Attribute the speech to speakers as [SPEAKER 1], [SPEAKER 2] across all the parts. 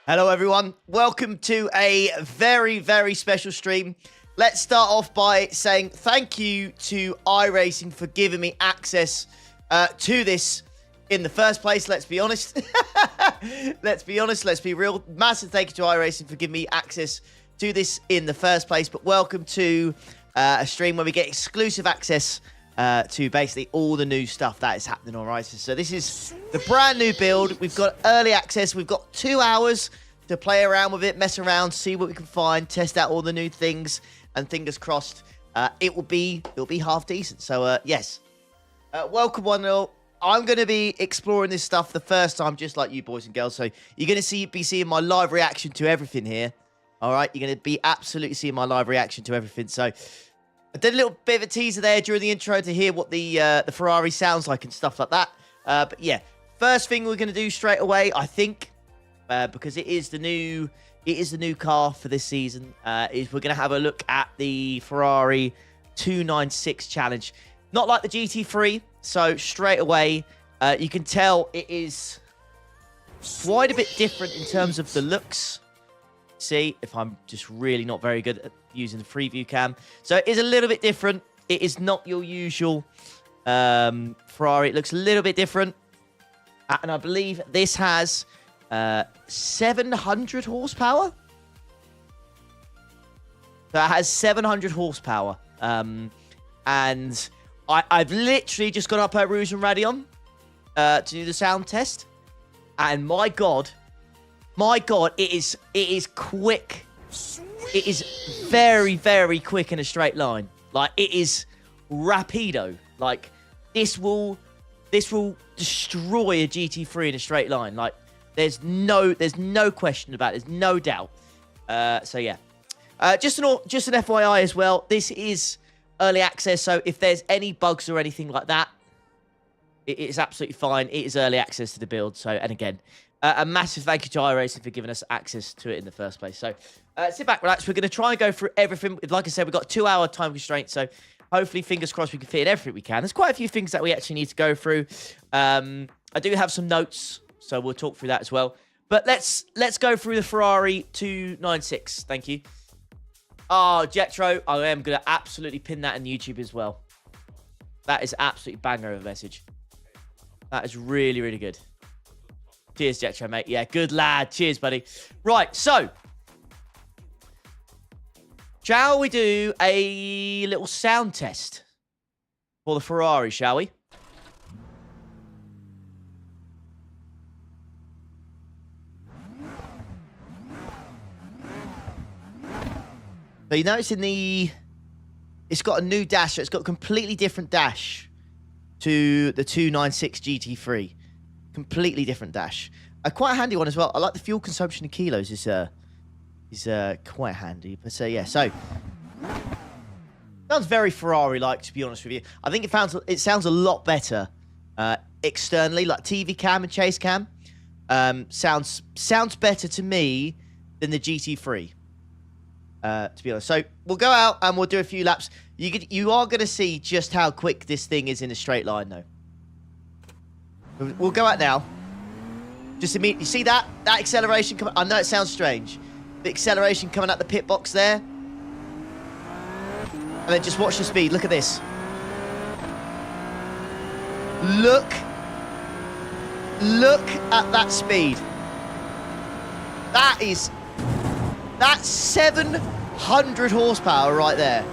[SPEAKER 1] Hello, everyone. Welcome to a very, very special stream. Let's start off by saying thank you to Iracing for giving me access to this in the first place. Let's be honest. Let's be honest. Let's be real. Massive thank you to Iracing for giving me access to this in the first place. But welcome to a stream where we get exclusive access to basically all the new stuff that is happening on Iracing. So this is the brand new build. We've got early access. We've got 2 hours to play around with it, mess around, see what we can find, test out all the new things, and fingers crossed, it'll be half decent. So yes, welcome one and all. I'm going to be exploring this stuff the first time, just like you boys and girls. So you're going to be seeing my live reaction to everything here. All right, you're going to be absolutely seeing my live reaction to everything. So I did a little bit of a teaser there during the intro to hear what the Ferrari sounds like and stuff like that. But yeah, first thing we're going to do straight away, I think, because it is the new car for this season, is we're going to have a look at the Ferrari 296 challenge. Not like the GT3, so straight away, you can tell it is quite a bit different in terms of the looks. See, if I'm just really not very good at using the preview cam. So it is a little bit different. It is not your usual Ferrari. It looks a little bit different. And I believe this has 700 horsepower. So it has 700 horsepower. And I've literally just got up at Rouge and Radeon to do the sound test. And my God, it is quick. It is very, very quick in a straight line. Like, it is rapido. Like, this will destroy a GT3 in a straight line. Like, there's no question about it. There's no doubt. So yeah, just an FYI as well. This is early access, so if there's any bugs or anything like that, it is absolutely fine. It is early access to the build. So, and again, a massive thank you to Iracing for giving us access to it in the first place. So sit back, relax. We're going to try and go through everything. Like I said, we've got 2 hour time constraint, so hopefully, fingers crossed, we can fit in everything we can. There's quite a few things that we actually need to go through. I do have some notes, so we'll talk through that as well. But let's go through the Ferrari 296. Thank you. Oh, Jetro, I am going to absolutely pin that in YouTube as well. That is absolutely banger of a message. That is really, really good. Cheers, Jetro, mate. Yeah, good lad. Cheers, buddy. Right, so shall we do a little sound test for the Ferrari, shall we? So you notice it's got a new dash. So it's got a completely different dash to the 296 GT3. Completely different dash. A quite handy one as well. I like the fuel consumption in kilos. Is quite handy. But yeah, so sounds very Ferrari-like, to be honest with you. I think it sounds a lot better externally, like TV cam and chase cam. Sounds better to me than the GT3. To be honest. So we'll go out and we'll do a few laps. You are going to see just how quick this thing is in a straight line, though. We'll go out now. Just immediately. You see that acceleration coming? I know it sounds strange. The acceleration coming out the pit box there. And then just watch the speed. Look at this. Look at that speed. That's 700 horsepower right there.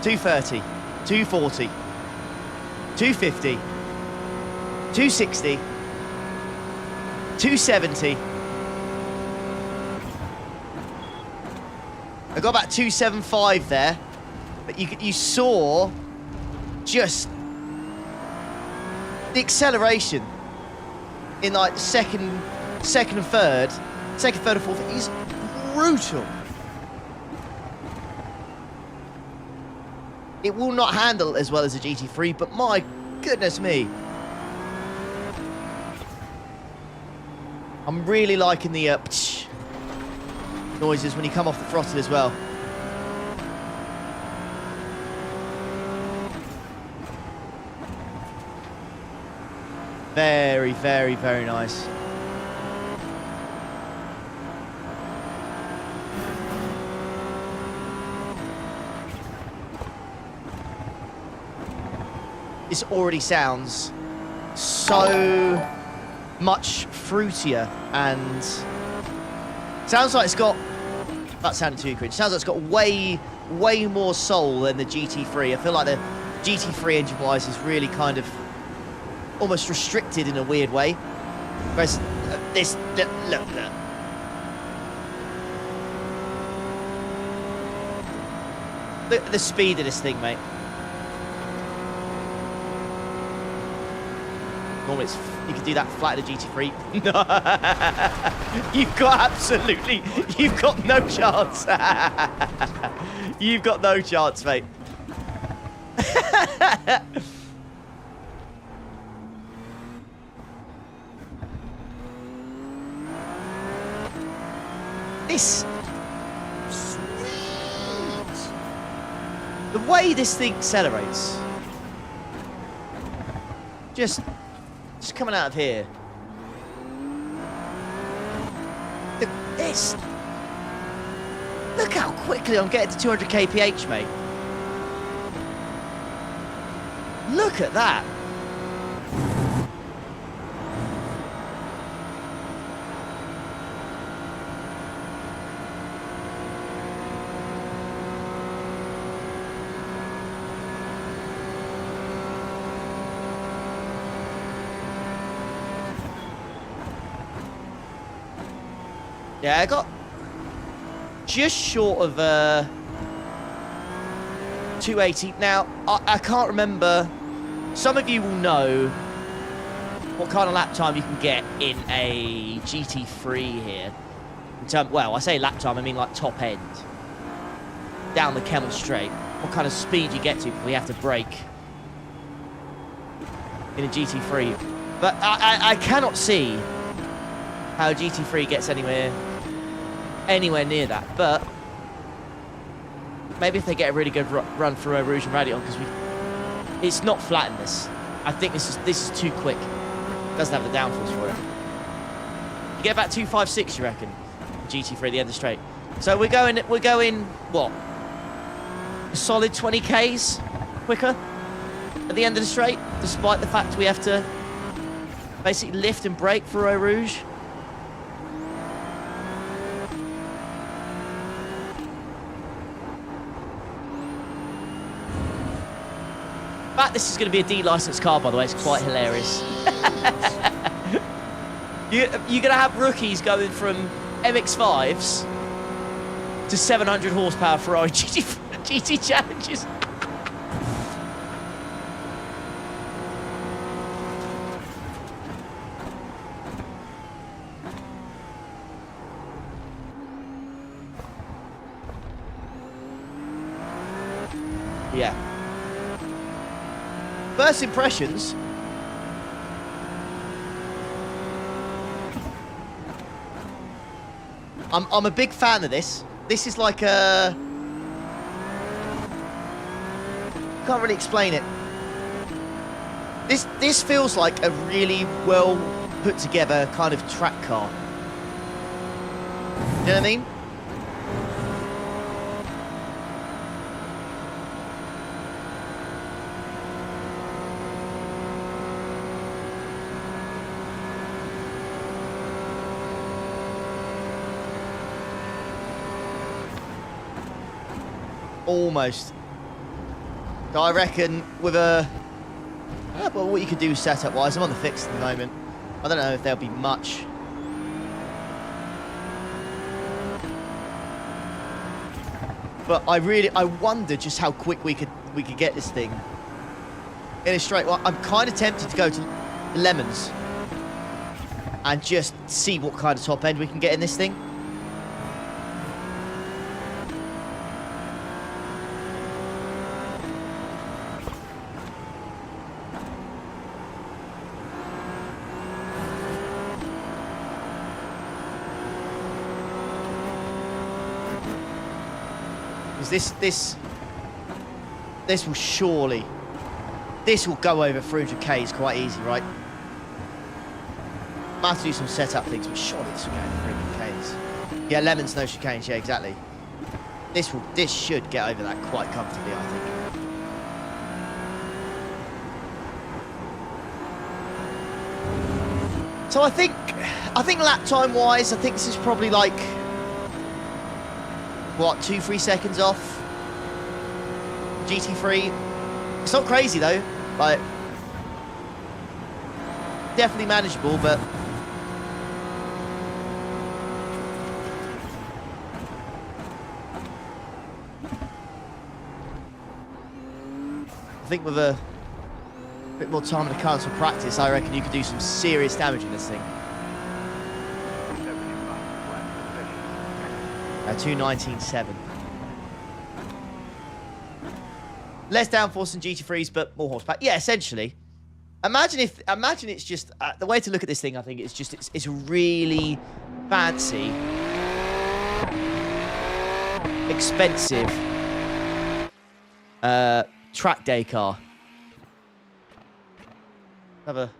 [SPEAKER 1] 230, 240, 250, 260, 270. I got about 275 there, but you saw just the acceleration in like second and third and fourth is brutal. It will not handle as well as a GT3, but my goodness me. I'm really liking the noises when you come off the throttle as well. Very, very, very nice. This already sounds so much fruitier and sounds like it's got, that sounded too cringe, sounds like it's got way more soul than the GT3. I feel like the GT3 engine-wise is really kind of almost restricted in a weird way. Whereas this, look. Look at the speed of this thing, mate. Normally it's, you can do that flat at a GT3. No, you've got no chance. You've got no chance, mate. This, the way this thing accelerates, just coming out of here. Look how quickly I'm getting to 200 kph, mate. Look at that. Yeah, I got just short of 280. Now, I can't remember. Some of you will know what kind of lap time you can get in a GT3 here. Well, I say lap time, I mean like top end. Down the Kemmel Straight. What kind of speed you get to before you have to brake in a GT3. But I cannot see how a GT3 gets anywhere near that, but maybe if they get a really good run through Rouge and Radion, because it's not flat in this. I think this is too quick. Doesn't have the downforce for it. You get about 256, you reckon? GT3 the end of straight. So we're going what? A solid 20 Ks quicker at the end of the straight, despite the fact we have to basically lift and brake for Eau Rouge. But this is going to be a D-licensed car, by the way. It's quite hilarious. You're going to have rookies going from MX-5s to 700 horsepower Ferrari GT Challenges. Yeah. First impressions. I'm a big fan of this. This is like a... Can't really explain it. This feels like a really well put together kind of track car. You know what I mean? Almost. So I reckon with a... well, what you could do setup-wise, I'm on the fix at the moment. I don't know if there'll be much. But I wonder just how quick we could get this thing in a straight. Well, I'm kind of tempted to go to Lemons and just see what kind of top end we can get in this thing. This will surely... This will go over 300 Ks quite easy, right? might have to do some setup things, but surely this will get over 3 chicanes. Yeah, lemons, no chicanes. Yeah, exactly. This should get over that quite comfortably, I think. So I think lap time wise, I think this is probably like what, 2-3 seconds off GT3. It's not crazy though, like definitely manageable, but I think with a bit more time in the car, some practice, I reckon you could do some serious damage in this thing. 219.7. Less downforce than GT3s, but more horsepower. Yeah, essentially. Imagine it's just the way to look at this thing. I think it's really fancy, expensive track day car. Have a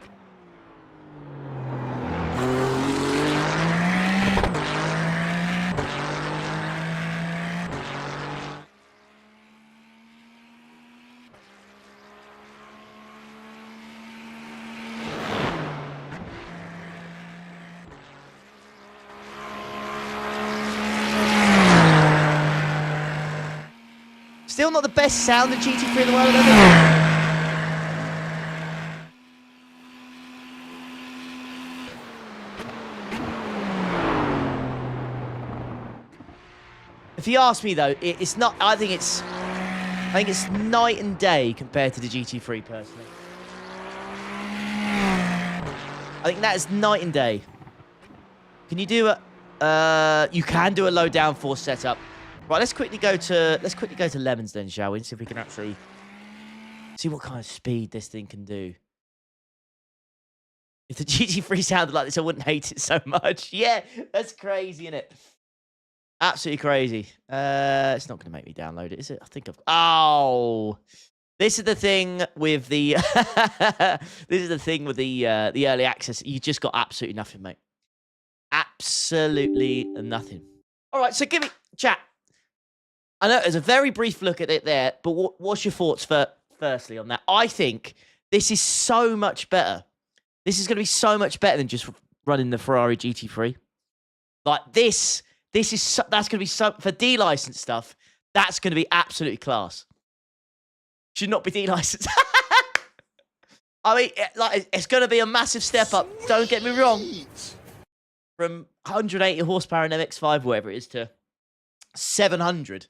[SPEAKER 1] still not the best sounding GT3 in the world, I don't think. If you ask me though, it's not. I think it's night and day compared to the GT3 personally. I think that is night and day. Can you do a? You can do a low downforce setup. Right, let's quickly go to lemons then, shall we? And see if we can actually see what kind of speed this thing can do. If the GT3 sounded like this, I wouldn't hate it so much. Yeah, that's crazy, isn't it? Absolutely crazy. It's not going to make me download it, is it? I think I've... Oh! This is the thing with the... this is the thing with the early access. You just got absolutely nothing, mate. Absolutely nothing. All right, so give me... Chat. I know there's a very brief look at it there, but what's your thoughts firstly on that? I think this is so much better. This is going to be so much better than just running the Ferrari GT3. Like this... that's going to be for D-licensed stuff. That's going to be absolutely class. Should not be D-licensed. I mean, like, it's going to be a massive step up. Don't get me wrong. From 180 horsepower in MX-5, whatever it is, to 700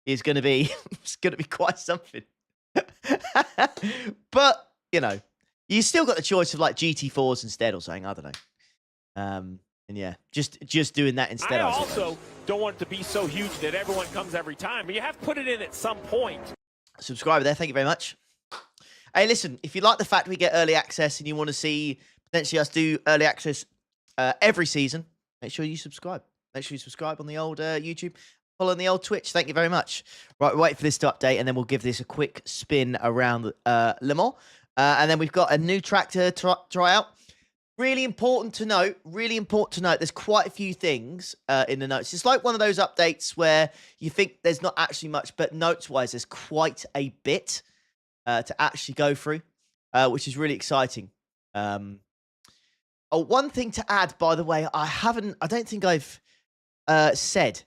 [SPEAKER 1] is going to be it's going to be quite something. But you know, you still got the choice of like GT4s instead or something. I don't know. And yeah, just doing that instead.
[SPEAKER 2] I also don't want it to be so huge that everyone comes every time, but you have to put it in at some point.
[SPEAKER 1] Subscriber there, thank you very much. Hey, listen, if you like the fact we get early access and you want to see potentially us do early access every season, make sure you subscribe. Make sure you subscribe on the old YouTube, follow on the old Twitch. Thank you very much. Right, wait for this to update, and then we'll give this a quick spin around Le Mans. And then we've got a new track to try out. Really important to note, there's quite a few things in the notes. It's like one of those updates where you think there's not actually much, but notes-wise, there's quite a bit to actually go through, which is really exciting. Oh, one thing to add, by the way, I don't think I've said.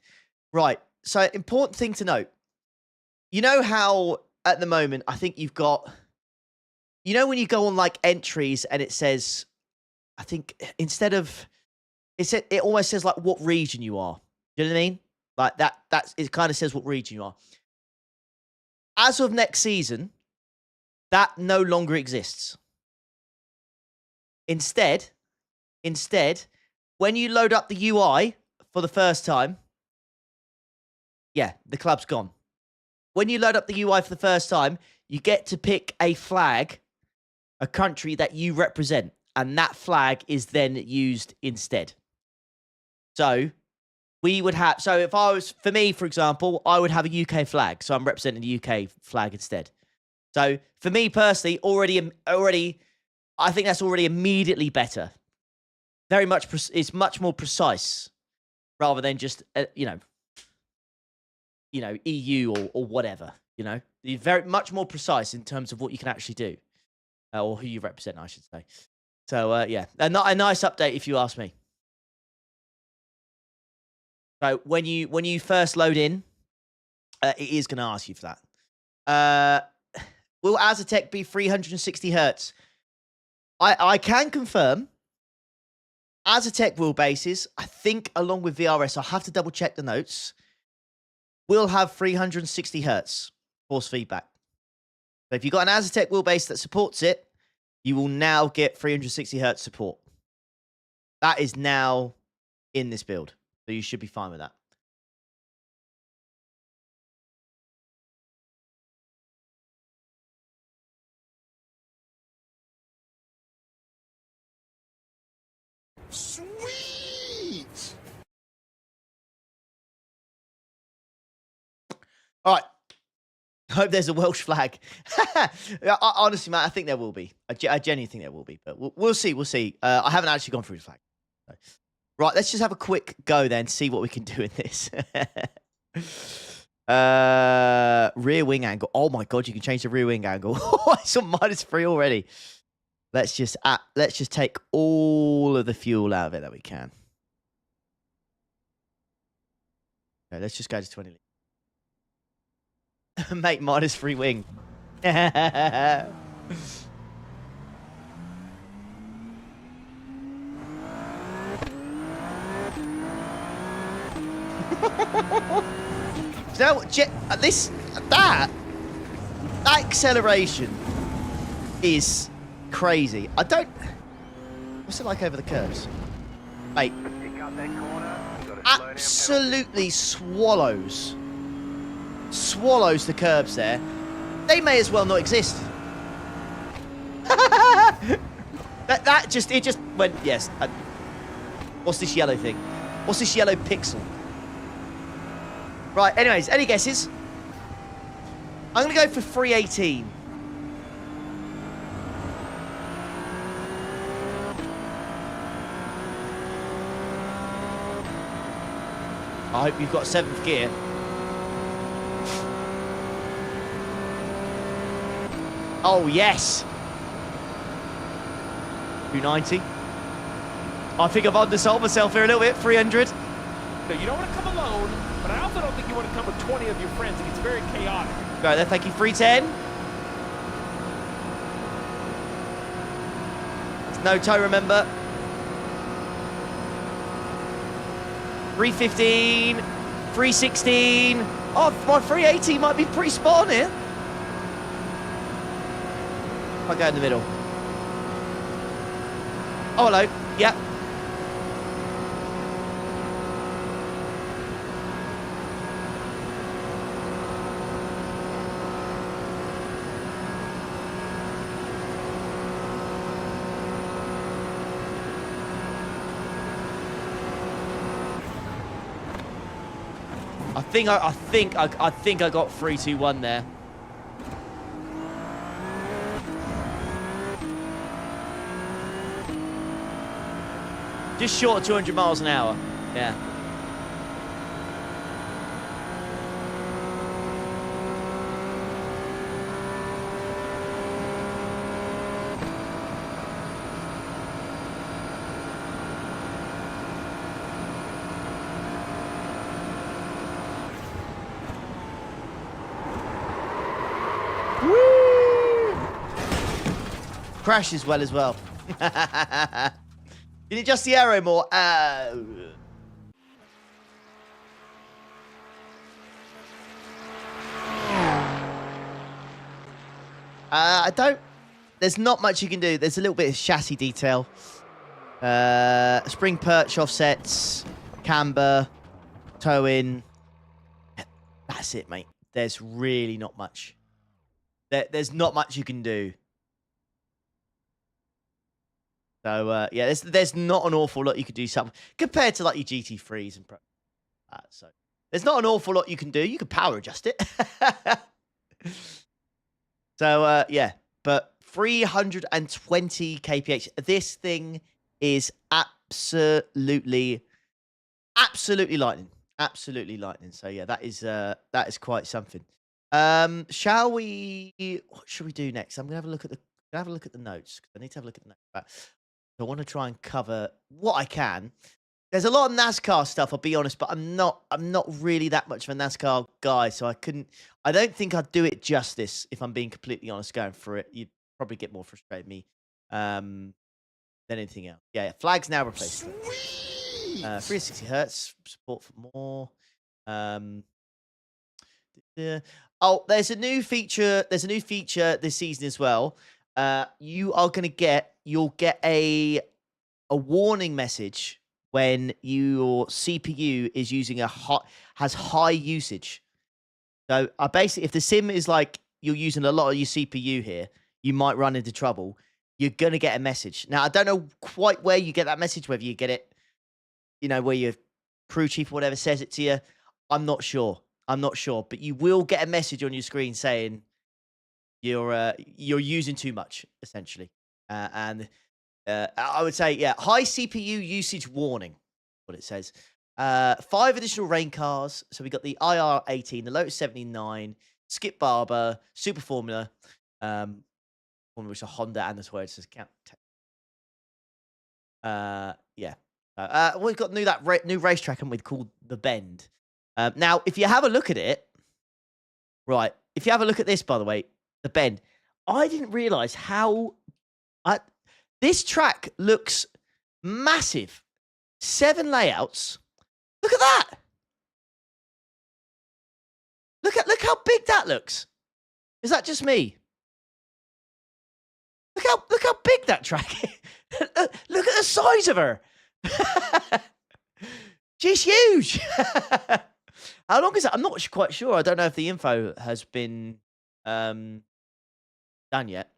[SPEAKER 1] Right, so important thing to note. You know how, at the moment, I think you've got... You know when you go on, like, entries and it says... I think instead of it almost says like what region you are. Do you know what I mean? Like that's it kind of says what region you are. As of next season, that no longer exists. Instead, when you load up the UI for the first time, yeah, the club's gone. When you load up the UI for the first time, you get to pick a flag, a country that you represent. And that flag is then used instead. So we would have, so if I was, for me, for example, I would have a UK flag. So I'm representing the UK flag instead. So for me personally, already, I think that's already immediately better very much it's much more precise rather than just EU or whatever. You're very much more precise in terms of what you can actually do, or who you represent, I should say. So yeah, a nice update if you ask me. So when you first load in, it is going to ask you for that. Will Azatec be 360 hertz? I can confirm. Azatec wheelbases, I think, along with VRS, I'll have to double check the notes, will have 360 hertz force feedback. So if you've got an Azatec wheelbase that supports it, you will now get 360 hertz support. That is now in this build, so you should be fine with that.
[SPEAKER 3] Sweet!
[SPEAKER 1] All right. I hope there's a Welsh flag. Honestly, Matt, I think there will be. I genuinely think there will be, but we'll see. We'll see. I haven't actually gone through the flag. So. Right, let's just have a quick go then, see what we can do in this. Rear wing angle. Oh my god, you can change the rear wing angle. It's on -3 already. Let's just take all of the fuel out of it that we can. Okay, let's just go to 20. Mate, -3 wing. So that acceleration is crazy. What's it like over the curves? Mate, absolutely swallows the curbs there. They may as well not exist. it just went, yes. What's this yellow thing? What's this yellow pixel? Right, anyways, any guesses? I'm going to go for 318. I hope you've got 7th gear. Oh, yes. 290. I think I've undersold myself here a little bit. 300.
[SPEAKER 2] No, you don't want to come alone, but I also don't think you want to come with 20 of your friends. It gets very chaotic.
[SPEAKER 1] Right there, thank you. 310. There's no toe, remember. 315. 316. Oh, my 380 might be pretty spot on here. I'll go in the middle. Oh, hello. Yep. I think I got 321 there. Just short of 200 miles an hour. Yeah. Woo! Crashes well as well. Can you adjust the arrow more? I don't. There's not much you can do. There's a little bit of chassis detail. Spring perch offsets, camber, toe in. That's it, mate. There's really not much. There's not much you can do. So, yeah, there's not an awful lot you could do something compared to like your GT3s and so there's not an awful lot you can do. You can power adjust it. So, yeah, but 320 kph. This thing is absolutely lightning. Absolutely lightning. So yeah, that is quite something. Shall we? What should we do next? I'm gonna have a look at the notes. I need to have a look at the notes. I want to try and cover what I can. There's a lot of NASCAR stuff, I'll be honest, but I'm not really that much of a NASCAR guy, so I don't think I'd do it justice if I'm being completely honest going through it. You'd probably get more frustrated me than anything else. Yeah, flags now replaced. 360 hertz support for more. Oh, there's a new feature this season as well. You'll get a warning message when your CPU is using has high usage. So basically, if the sim is like you're using a lot of your CPU here, you might run into trouble. You're gonna get a message. Now, I don't know quite where you get that message, whether you get it, where your crew chief or whatever says it to you. I'm not sure, but you will get a message on your screen saying you're using too much, essentially, and I would say, yeah, high CPU usage warning, what it says. 5 additional rain cars. So we got the IR18, the Lotus 79, Skip Barber, Super Formula, which is a Honda and the Toyota says count. Yeah. We've got new racetrack, haven't we, called The Bend. Now, if you have a look at it, right, if you have a look at this, by the way, The Bend, I didn't realize how... This track looks massive. 7 layouts. Look at that. Look how big that looks. Is that just me? Look how big that track is. Look at the size of her. She's huge. How long is that? I'm not quite sure. I don't know if the info has been done yet.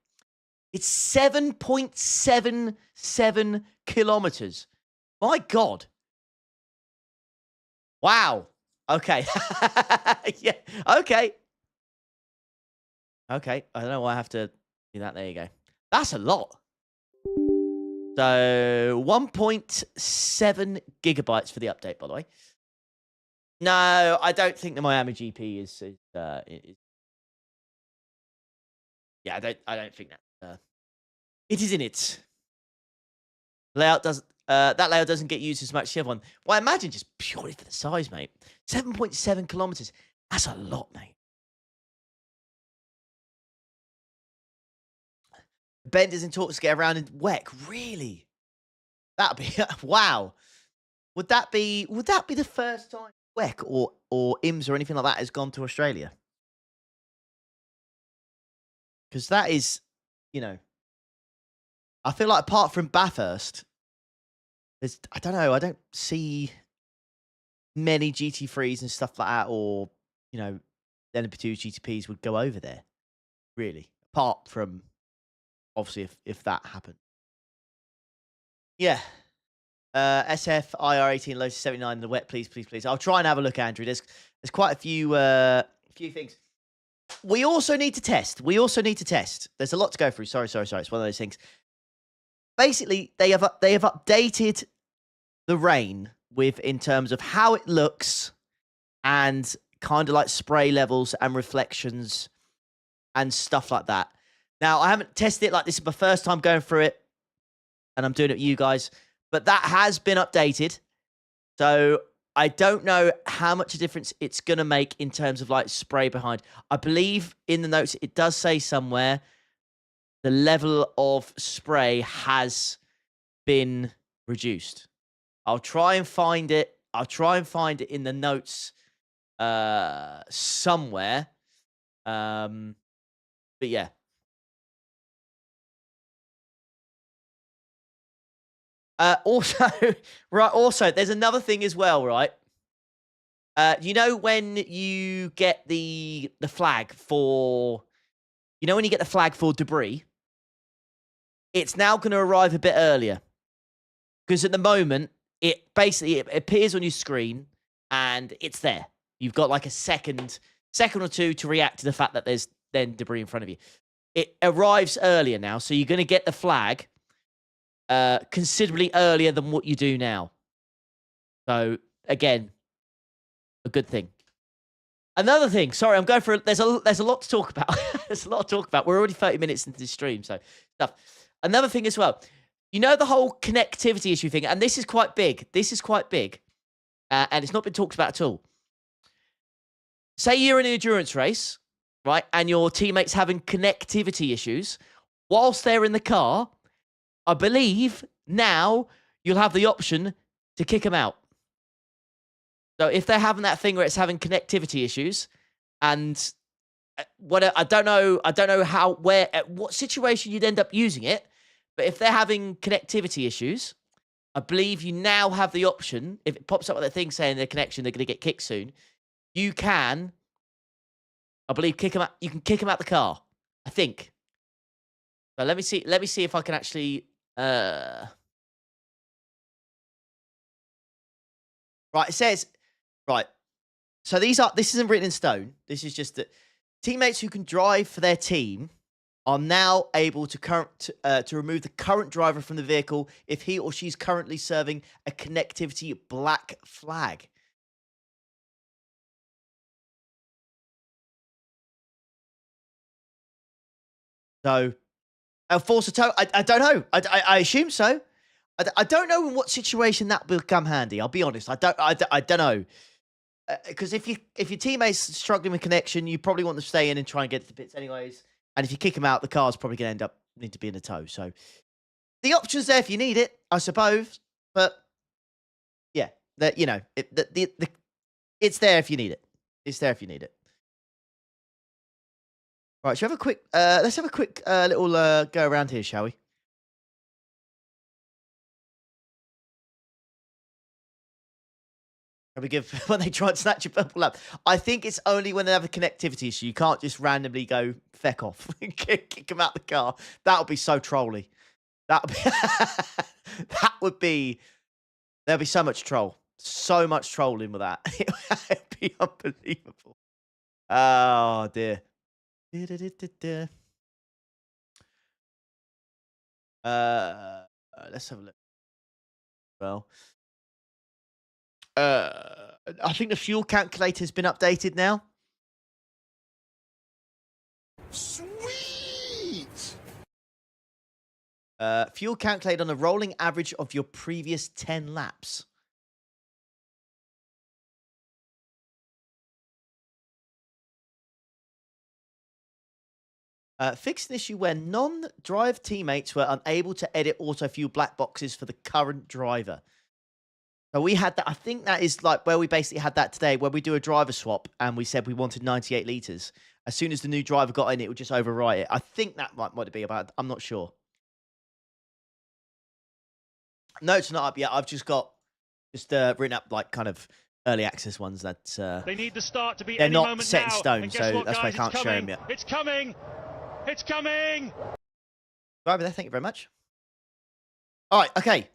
[SPEAKER 1] It's 7.77 kilometers. My God. Wow. Okay. Yeah. Okay. Okay. I don't know why I have to do that. There you go. That's a lot. So 1.7 gigabytes for the update, by the way. No, I don't think the Miami GP is yeah, I don't think that it is in it. Layout doesn't that layout doesn't get used as much as the other one. Well, I imagine just purely for the size, mate. 7.7 kilometers. That's a lot, mate. Bend is in talks to get around in WEC. Really? That'd be wow. Would that be the first time WEC or IMS or anything like that has gone to Australia? Because that is, I feel like apart from Bathurst, I don't know, I don't see many GT3s and stuff like that, or LMP2 GTPs would go over there, really. Apart from, obviously, if that happened. Yeah. SF, IR18, Lotus 79, the wet, please. I'll try and have a look, Andrew. There's quite a few things. We also need to test. There's a lot to go through. Sorry. It's one of those things. Basically, they have updated the rain in terms of how it looks and kind of like spray levels and reflections and stuff like that. Now, I haven't tested it like this is my first time going through it, and I'm doing it with you guys, but that has been updated. So I don't know how much a difference it's going to make in terms of like spray behind. I believe in the notes, it does say somewhere the level of spray has been reduced. I'll try and find it. In the notes somewhere. But yeah. Also, there's another thing as well, right? When you get the flag for, when you get the flag for debris, it's now going to arrive a bit earlier. Because at the moment, it appears on your screen and it's there. You've got like a second or two to react to the fact that there's then debris in front of you. It arrives earlier now, so you're going to get the flag considerably earlier than what you do now. So, again, a good thing. Another thing, sorry, I'm going for there's a lot to talk about. There's a lot to talk about. We're already 30 minutes into this stream, so stuff. Another thing as well. You know the whole connectivity issue thing, and this is quite big. This is quite big, and it's not been talked about at all. Say you're in an endurance race, right, and your teammates having connectivity issues whilst they're in the car. I believe now you'll have the option to kick them out. So if they're having that thing where it's having connectivity issues, and I don't know what situation you'd end up using it, but if they're having connectivity issues, I believe you now have the option. If it pops up with a thing saying their connection, they're going to get kicked soon. You can, I believe, kick them out. You can kick them out the car. I think. So let me see. Let me see if I can actually. Right. It says. Right. So this isn't written in stone. This is just that teammates who can drive for their team are now able to remove the current driver from the vehicle if he or she's currently serving a connectivity black flag. So, force a tow. I don't know. I assume so. I don't know in what situation that will come handy. I'll be honest. I don't know. Because if your teammate's struggling with connection, you probably want them to stay in and try and get to the pits anyways. And if you kick them out, the car's probably going to need to be in a tow. So the option's there if you need it, I suppose. But yeah, it's there if you need it. It's there if you need it. Right, shall we have a quick? Let's have a quick little go around here, shall we? We give when they try and snatch your purple lap. I think it's only when they have a connectivity issue. You can't just randomly go feck off and kick them out the car. That would be so trolly. That would be. There'd be so much troll, so much trolling with that. It'd be unbelievable. Oh dear. Let's have a look. Well. I think the fuel calculator has been updated now.
[SPEAKER 3] Sweet!
[SPEAKER 1] Fuel calculated on a rolling average of your previous 10 laps. Fixed an issue where non-drive teammates were unable to edit auto fuel black boxes for the current driver. So we had that. I think that is like where we basically had that today, where we do a driver swap and we said we wanted 98 litres. As soon as the new driver got in, it would just overwrite it. I think that might be about. I'm not sure. No, it's not up yet. I've just written up like kind of early access ones that
[SPEAKER 4] they need the start to be.
[SPEAKER 1] They're
[SPEAKER 4] any
[SPEAKER 1] not
[SPEAKER 4] moment
[SPEAKER 1] set
[SPEAKER 4] now.
[SPEAKER 1] in stone,
[SPEAKER 4] and
[SPEAKER 1] so
[SPEAKER 4] what,
[SPEAKER 1] that's
[SPEAKER 4] guys?
[SPEAKER 1] why I can't show them yet.
[SPEAKER 4] It's coming. It's coming.
[SPEAKER 1] Right over there. Thank you very much. All right. Okay.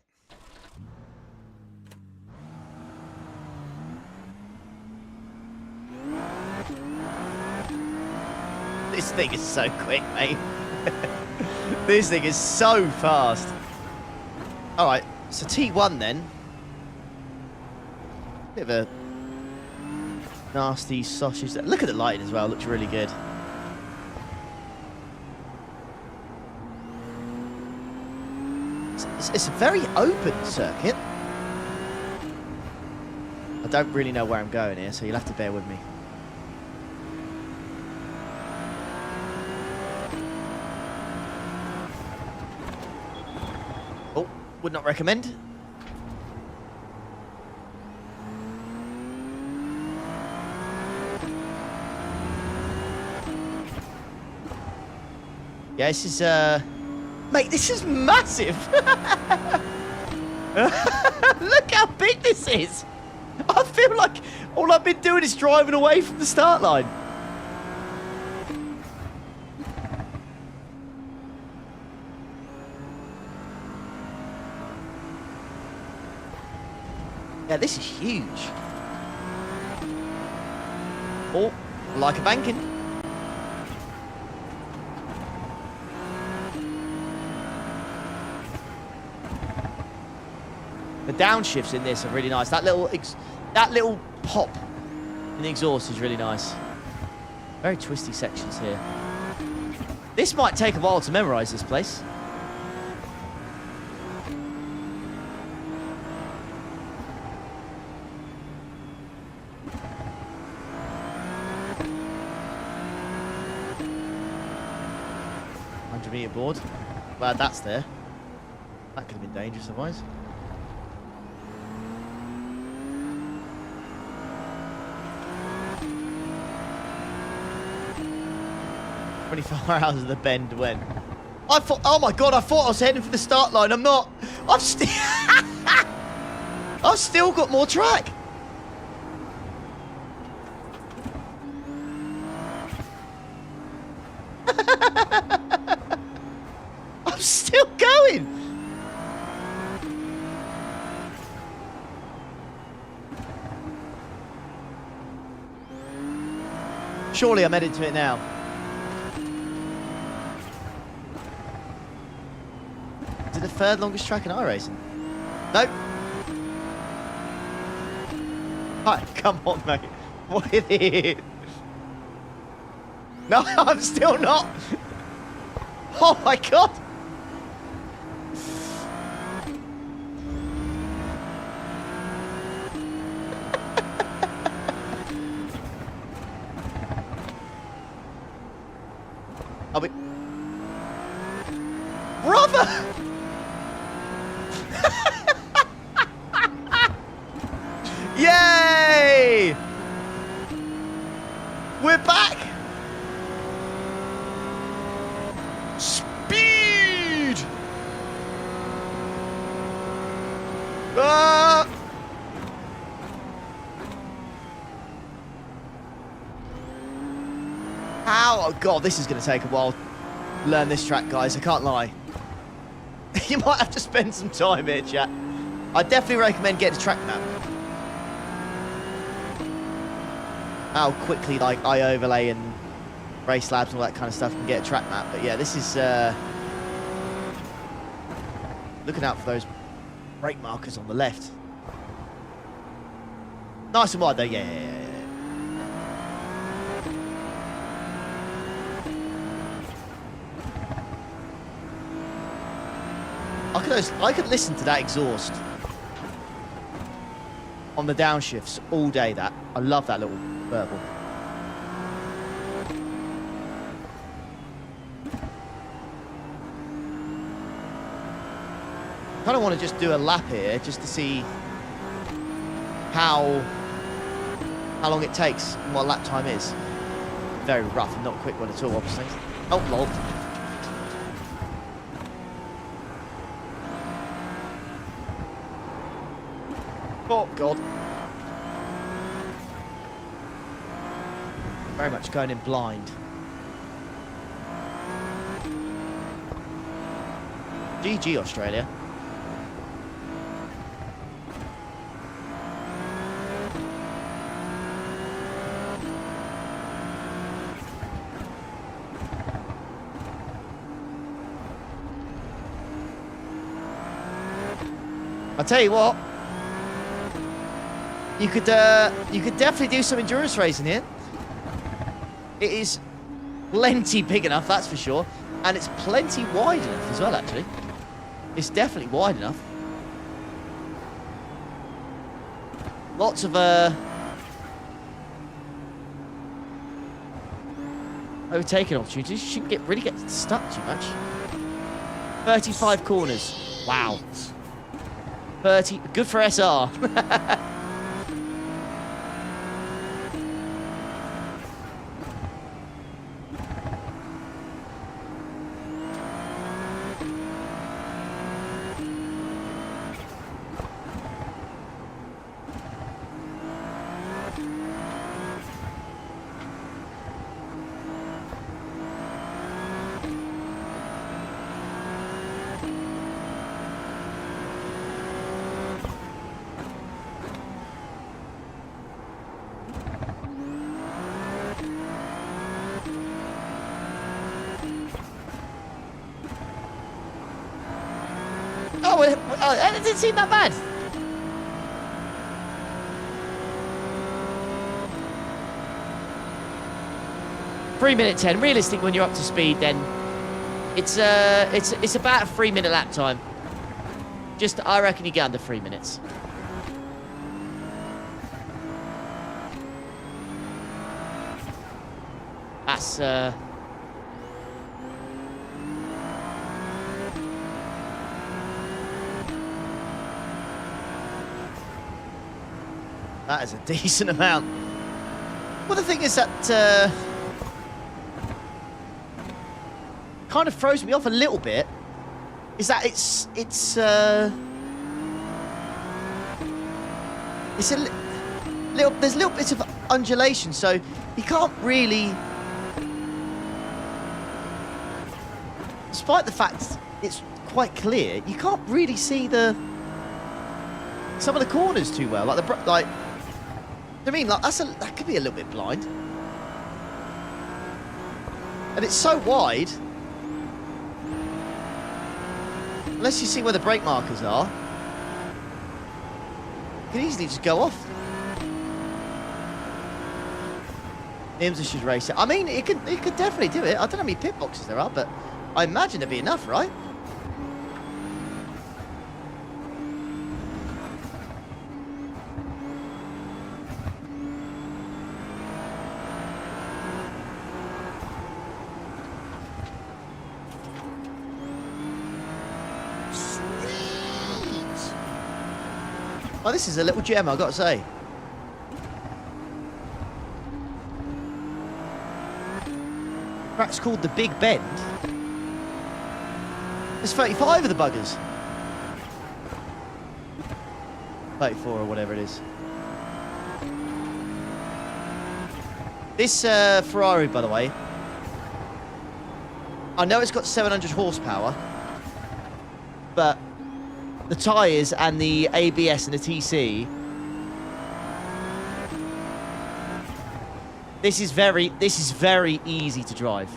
[SPEAKER 1] This thing is so quick, mate. This thing is so fast. All right, so T1 then. Bit of a nasty sausage. Look at the lighting as well. Looks really good. It's a very open circuit. I don't really know where I'm going here, so you'll have to bear with me. Would not recommend. Yeah, this is mate, this is massive. Look how big this is. I feel like all I've been doing is driving away from the start line. Yeah, this is huge. Oh, like a banking. The downshifts in this are really nice. That little pop in the exhaust is really nice. Very twisty sections here. This might take a while to memorize this place. Meter board. Glad that's there. That could have been dangerous otherwise. "24 hours of the bend when." I thought, oh my god, I thought I was heading for the start line. I'm not. I've still got more track. I'm still going. Surely I'm headed to it now. Is it the third longest track in iRacing? Nope. Hi, come on, mate. What is it? No, I'm still not. Oh my god. I'll be... Brother! Yay! We're back! Speed! Ah! How? Oh god, this is going to take a while to learn this track, guys. I can't lie. You might have to spend some time here, chat. I definitely recommend getting a track map. How quickly, like, I overlay and race labs and all that kind of stuff can get a track map. But yeah, this is looking out for those brake markers on the left. Nice and wide though, yeah. I could listen to that exhaust on the downshifts all day. That I love that little burble. Kind of want to just do a lap here just to see how long it takes and what lap time is. Very rough and not a quick one at all, obviously. Oh, lol. Oh, God. Very much going in blind. GG, Australia. I'll tell you what. You could definitely do some endurance racing here. It is plenty big enough, that's for sure, and it's plenty wide enough as well. Actually, it's definitely wide enough. Lots of overtaking opportunities. You shouldn't really get stuck too much. 35 corners. Wow. 30. Good for SR. Oh, it didn't seem that bad.
[SPEAKER 3] 3 minute 10. Realistic when you're up to speed, then it's about a 3 minute lap time. Just, I reckon you get under 3 minutes. That's
[SPEAKER 1] that is a decent amount. Well, the thing is that kind of throws me off a little bit. Is that it's a little, there's little bits of undulation, so you can't really, despite the fact it's quite clear, you can't really see some of the corners too well. I mean, like that could be a little bit blind, and it's so wide. Unless you see where the brake markers are, you can easily just go off. IMSA should race it. I mean, it could definitely do it. I don't know how many pit boxes there are, but I imagine there'd be enough, right? Oh, this is a little gem, I've got to say. Track's called the Big Bend. There's 35 of the buggers. 34 or whatever it is. This Ferrari, by the way, I know it's got 700 horsepower, but the tyres and the ABS and the TC, this is very easy to drive.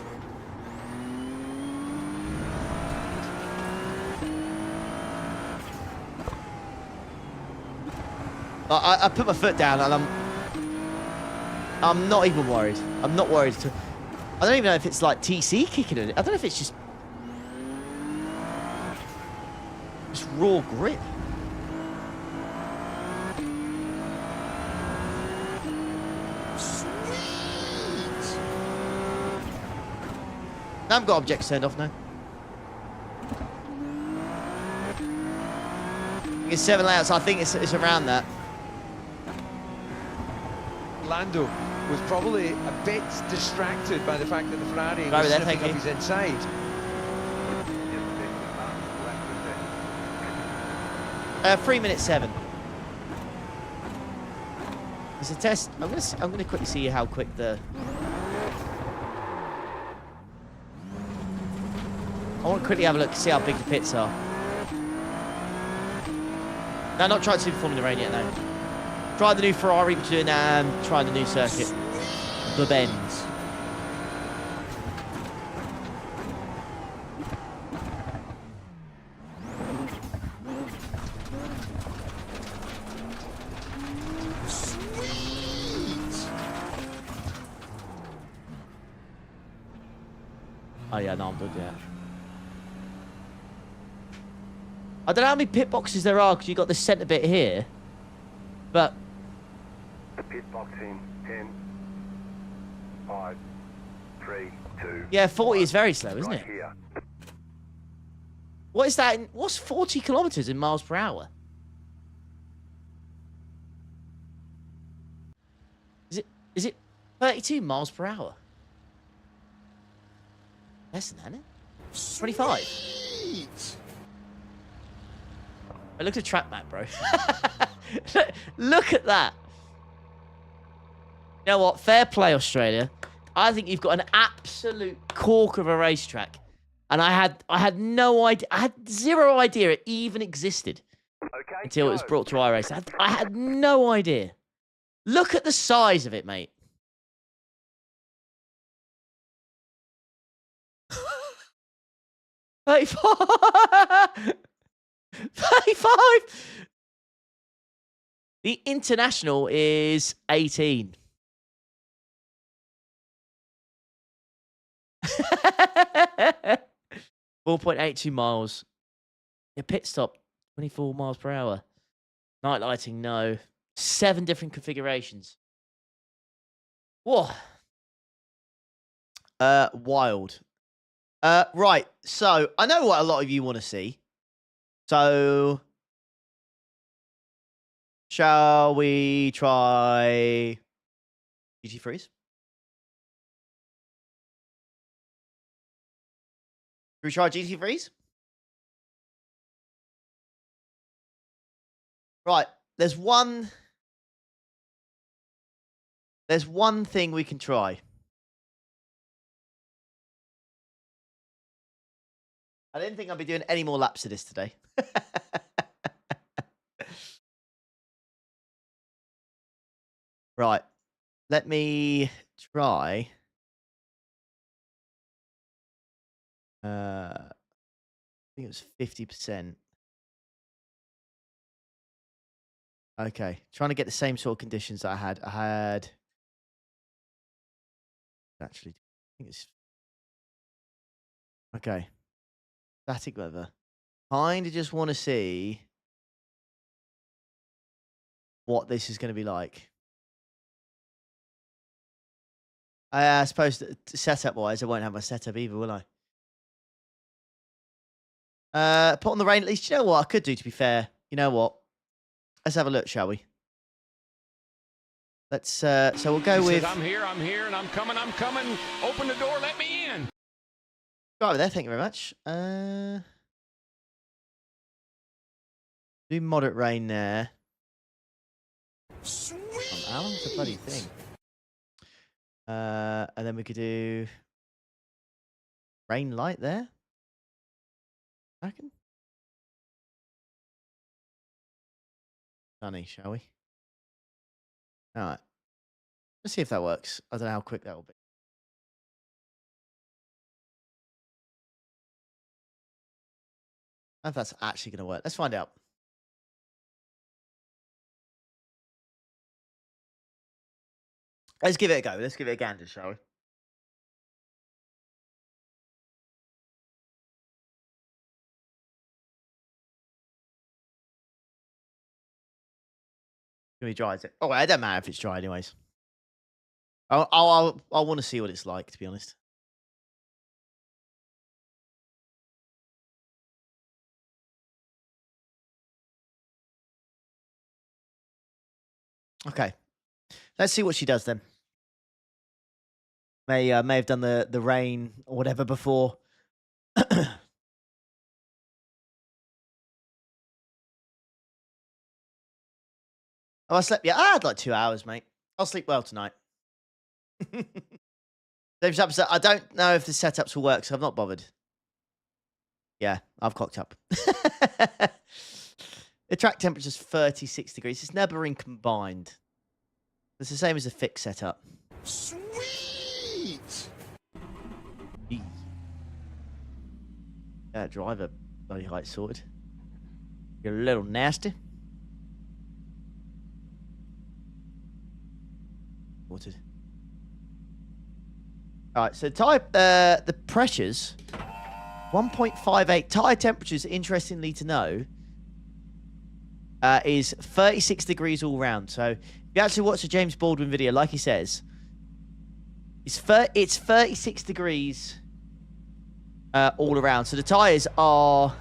[SPEAKER 1] I put my foot down and I'm not even worried. I'm not worried. I don't even know if it's like TC kicking in it. I don't know if it's just raw grip. Sweet. Now I've got objects turned off now. It's 7 layouts. I think it's around that.
[SPEAKER 5] Lando was probably a bit distracted by the fact that the Ferrari was sniffing up his inside.
[SPEAKER 1] 3 minutes 7. It's a test. I'm gonna quickly see how quick the. I want to quickly have a look to see how big the pits are. No, not trying to perform in the rain yet. No. Try the new Ferrari, which you're doing. Try the new circuit, the bends. Oh yeah, no, I'm good, yeah. I don't know how many pit boxes there are because you got the centre bit here, but
[SPEAKER 6] the pit box in 10, 5, 3, 2.
[SPEAKER 1] Yeah, 40 is very slow, isn't
[SPEAKER 6] right
[SPEAKER 1] it?
[SPEAKER 6] Here.
[SPEAKER 1] What is that? What's 40 kilometers in miles per hour? Is it 32 miles per hour? Less than that, isn't it? 25. I looked at track map, bro. Look at that. You know what? Fair play, Australia. I think you've got an absolute cork of a racetrack. And I had no idea. I had zero idea it even existed until it was brought to iRacing. I had no idea. Look at the size of it, mate. $35. The international is 18.
[SPEAKER 3] 4.82 miles. Yeah, pit stop, 24 miles per hour. Night lighting, no. 7 different configurations. Whoa.
[SPEAKER 1] Wild. Right. So I know what a lot of you want to see. So shall we try GT Freeze? Should we try GT Freeze? Right. There's one thing we can try. I didn't think I'd be doing any more laps of this today. Right. Let me try. I think it was 50%. Okay. Trying to get the same sort of conditions that I had. Actually, I think it's okay. Static weather. Kind of just want to see what this is going to be like. I suppose that setup-wise, I won't have my setup either, will I? Put on the rain at least. You know what I could do, to be fair? You know what? Let's have a look, shall we? Let's, so we'll go with...
[SPEAKER 2] I'm here, and I'm coming. Open the door, let me in.
[SPEAKER 1] Go over there, thank you very much. Do moderate rain there.
[SPEAKER 2] Sweet.
[SPEAKER 1] How long's the bloody thing? And then we could do rain light there. I reckon. Sunny, shall we? All right. Let's see if that works. I don't know how quick that will be. I don't know if that's actually going to work. Let's find out. Let's give it a go. Let's give it a gander, shall we? Can we dry it? Oh, well, it doesn't matter if it's dry, anyways. I want to see what it's like, to be honest. Okay, let's see what she does then. May have done the rain or whatever before. Oh, I slept. Yeah, I had like 2 hours, mate. I'll sleep well tonight. Dave's upset. I don't know if the setups will work, so I've not bothered. Yeah, I've cocked up. The track temperature is 36 degrees. It's neighbouring combined. It's the same as a fixed setup.
[SPEAKER 2] Sweet.
[SPEAKER 1] Yeah, driver bloody height sorted. You're a little nasty. Sorted. All right, so the pressures 1.58 tire temperatures. Interestingly to know, is 36 degrees all round. So if you actually watch the James Baldwin video, like he says, it's 36 degrees all around. So the tires are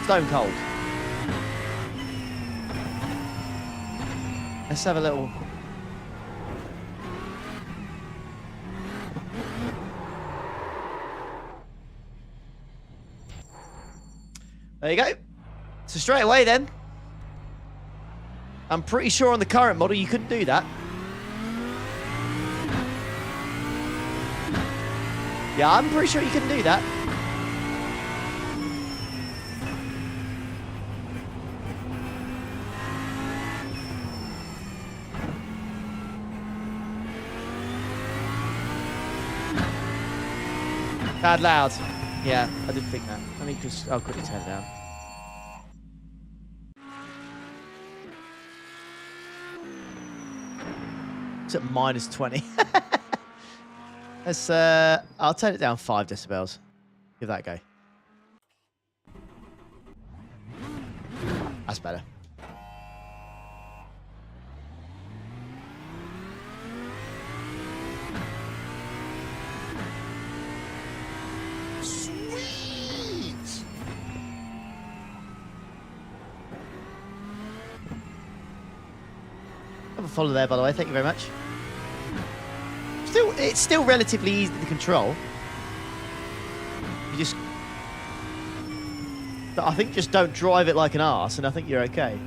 [SPEAKER 1] stone cold. Let's have a little. There you go. So straight away then, I'm pretty sure on the current model you couldn't do that. Yeah, I'm pretty sure you couldn't do that. Bad loud. Yeah, I did think that. Let me just, I'll quickly turn it down. It's at minus 20. Let's, I'll turn it down 5 decibels. Give that a go. That's better. Have a follow there, by the way. Thank you very much. It's still relatively easy to control. You just, I think, just don't drive it like an arse, and I think you're okay.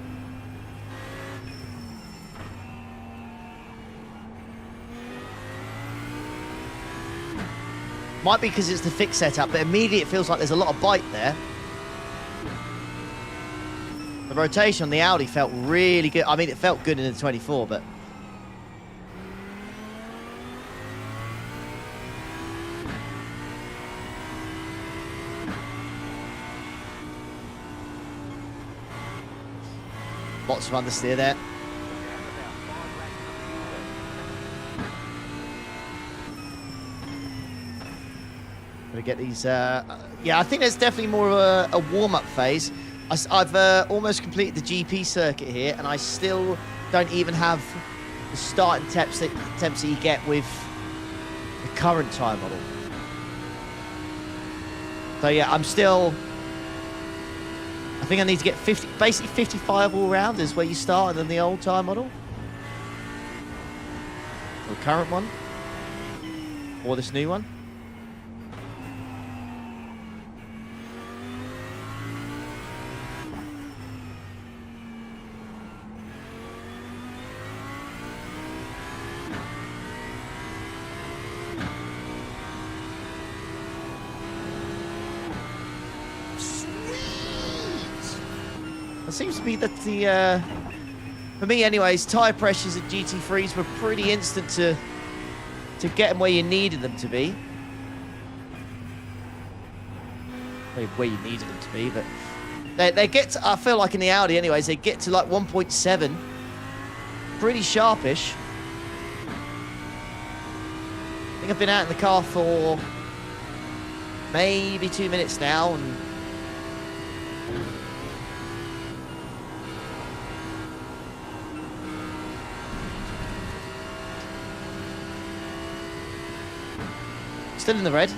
[SPEAKER 1] Might be because it's the fixed setup, but immediately it feels like there's a lot of bite there. The rotation on the Audi felt really good. I mean, it felt good in the 24, but... lots of understeer there. Gonna get these... yeah, I think there's definitely more of a warm-up phase. I've almost completed the GP circuit here, and I still don't even have the starting temps that you get with the current tyre model. So yeah, I'm still... I think I need to get 50, basically 55 all round is where you start, and then the old tyre model. The current one. Or this new one. It seems to be that the, for me anyways, tyre pressures at GT3s were pretty instant to get them where you needed them to be. Where you needed them to be, but they get to, I feel like in the Audi anyways, they get to like 1.7. Pretty sharpish. I think I've been out in the car for maybe 2 minutes now, and still in the red.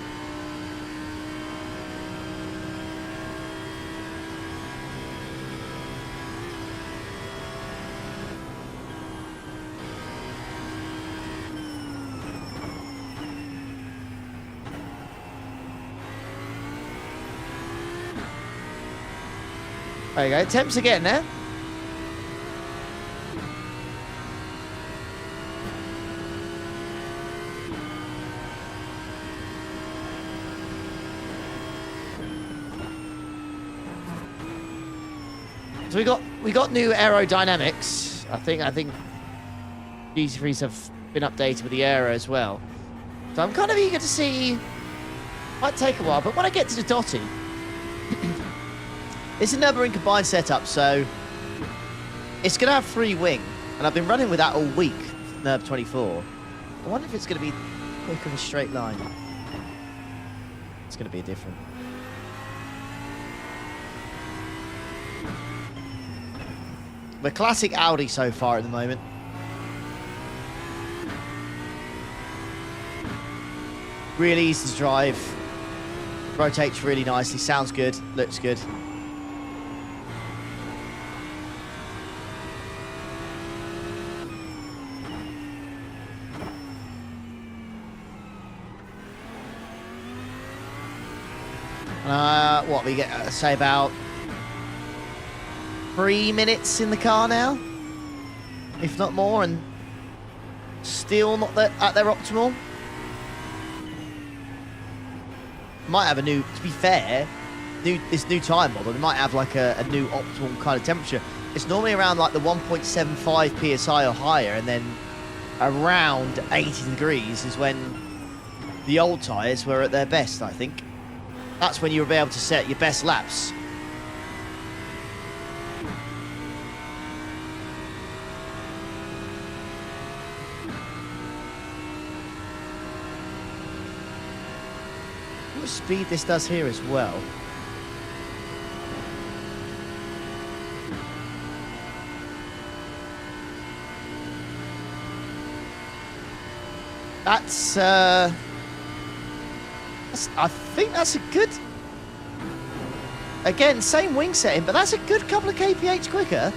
[SPEAKER 1] There you go. Temps are getting there. So we got new aerodynamics. I think GT3s have been updated with the aero as well. So I'm kind of eager to see. Might take a while, but when I get to the Dotty, it's a Nürburgring combined setup, so it's going to have free wing, and I've been running with that all week, Nurb 24. I wonder if it's going to be quick of a straight line. It's going to be different. The classic Audi so far at the moment. Really easy to drive. Rotates really nicely. Sounds good. Looks good. What we get, say about 3 minutes in the car now, if not more, and still not at their optimal. Might have a new, to be fair, this new tyre model, they might have like a new optimal kind of temperature. It's normally around like the 1.75 psi or higher, and then around 80 degrees is when the old tyres were at their best, I think. That's when you'll be able to set your best laps. what speed this does here as well. That's I think that's a good... Again, same wing setting, but that's a good couple of kph quicker.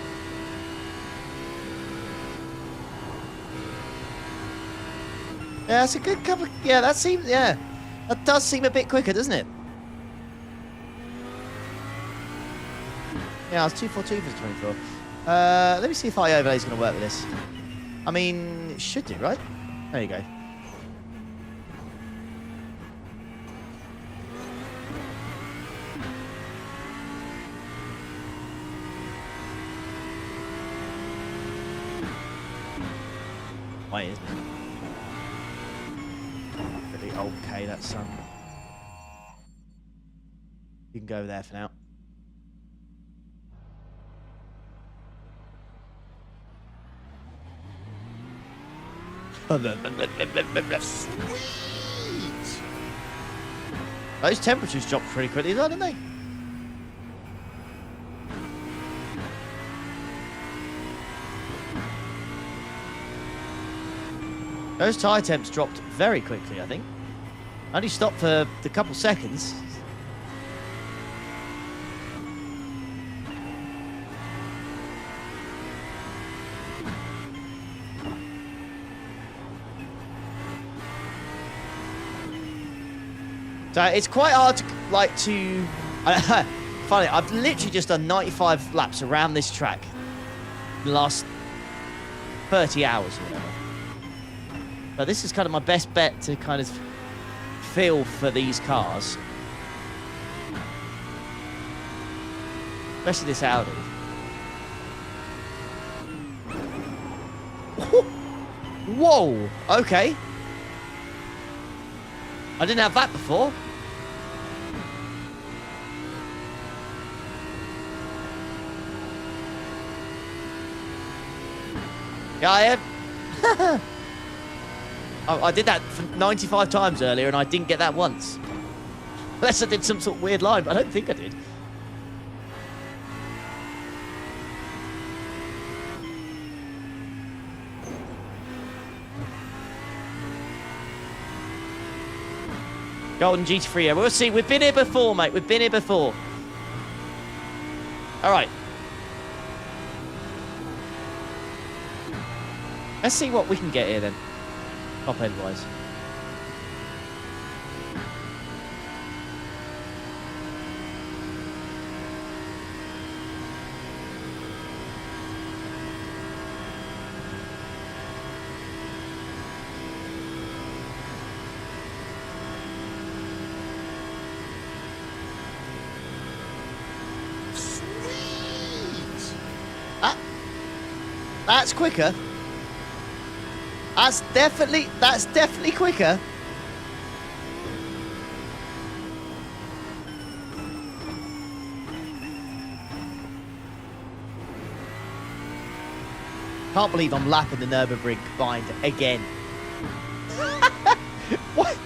[SPEAKER 1] Yeah, that's a good couple of... Yeah, that seems... Yeah, that does seem a bit quicker, doesn't it? Yeah, I was 242 for the 24. Let me see if I overlay is going to work with this. I mean, it should do, right? There you go. Wait, isn't it? Pretty okay, that's you can go there for now. Sweet. Those temperatures dropped pretty quickly, though, didn't they? Those tyre temps dropped very quickly, I think. Only stopped for a couple seconds. So it's quite hard to, like, to... Funny, I've literally just done 95 laps around this track in the last 30 hours or whatever. But this is kind of my best bet to kind of feel for these cars. Especially this Audi. Whoa! Okay. I didn't have that before. Yeah, I have. I did that for 95 times earlier and I didn't get that once. Unless I did some sort of weird line, but I don't think I did. Golden GT3, yeah, we'll see. We've been here before, mate. We've been here before. All right. Let's see what we can get here then. Top end wise. Sweet. That's quicker. That's definitely quicker. Can't believe I'm lapping the Nürburgring bind again. What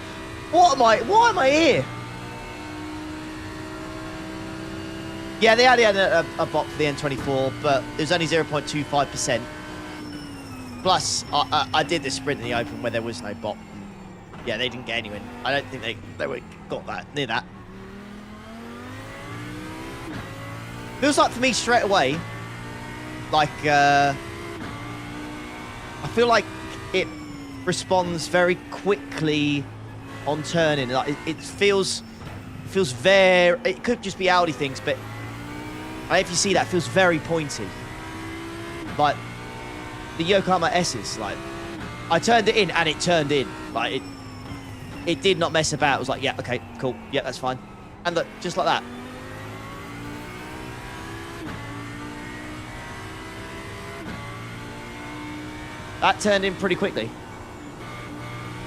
[SPEAKER 1] am I? Why am I here? Yeah, they only had a bot for the N24, but it was only 0.25%. Plus, I did the sprint in the open where there was no bot. Yeah, they didn't get anyone. I don't think they got that near that. Feels like for me straight away, like I feel like it responds very quickly on turning. Like it feels very. It could just be Audi things, but if you see that, it feels very pointy. Like the Yokohama S's, like I turned it in and it turned in. Like it did not mess about. It was like, yeah, okay, cool, yeah, that's fine. And look, just like that. That turned in pretty quickly.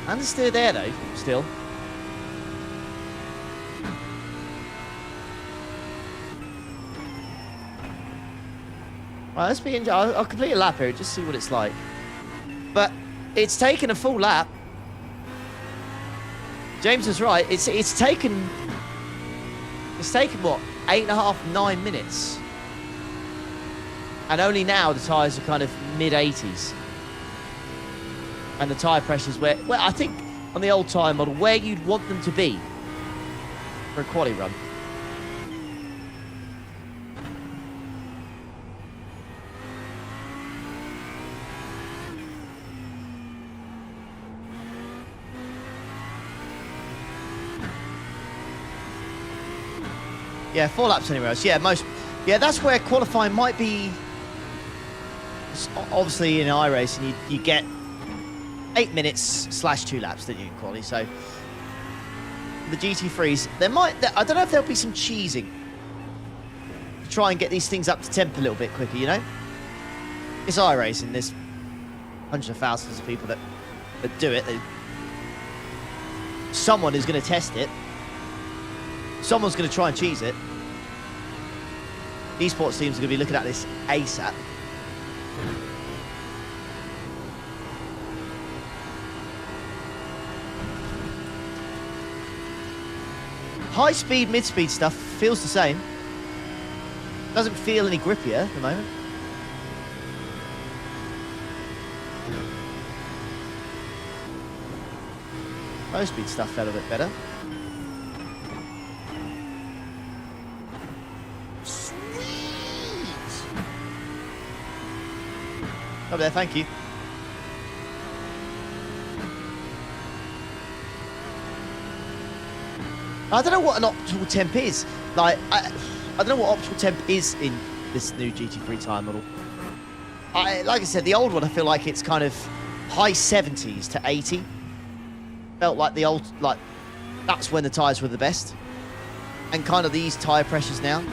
[SPEAKER 1] And it's still there though, still. Right, let's be I'll complete a lap here, just see what it's like. But it's taken a full lap. James was right. It's taken what, 8.5, 9 minutes, and only now the tyres are kind of mid-80s, and the tyre pressures where, well, I think on the old tyre model where you'd want them to be for a quali run. Yeah, 4 laps anywhere else. Yeah, that's where qualifying might be. Obviously, in iRacing, you get 8 minutes / 2 laps, don't you, in quali? So the GT3s, I don't know if there'll be some cheesing to try and get these things up to temp a little bit quicker. You know, it's iRacing. There's hundreds of thousands of people that do it. Someone is going to test it. Someone's going to try and cheese it. Esports teams are going to be looking at this ASAP. High speed, mid speed stuff feels the same. Doesn't feel any grippier at the moment. Low speed stuff felt a bit better. Up there, thank you. I don't know what an optimal temp is. Like, I don't know what optimal temp is in this new GT3 tyre model. Like I said, the old one, I feel like it's kind of high 70s to 80. Felt like the old, like, that's when the tyres were the best. And kind of these tyre pressures now.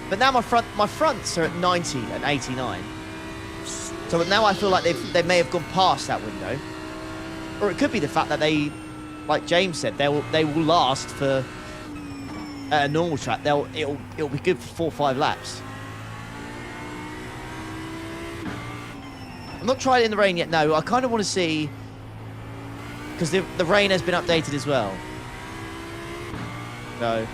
[SPEAKER 1] But now my fronts are at 90 and 89. So now I feel like they may have gone past that window, or it could be the fact that they, like James said, they will last for a normal track. It'll be good for 4 or 5 laps. I'm not trying it in the rain yet. No, I kind of want to see, because the rain has been updated as well. So.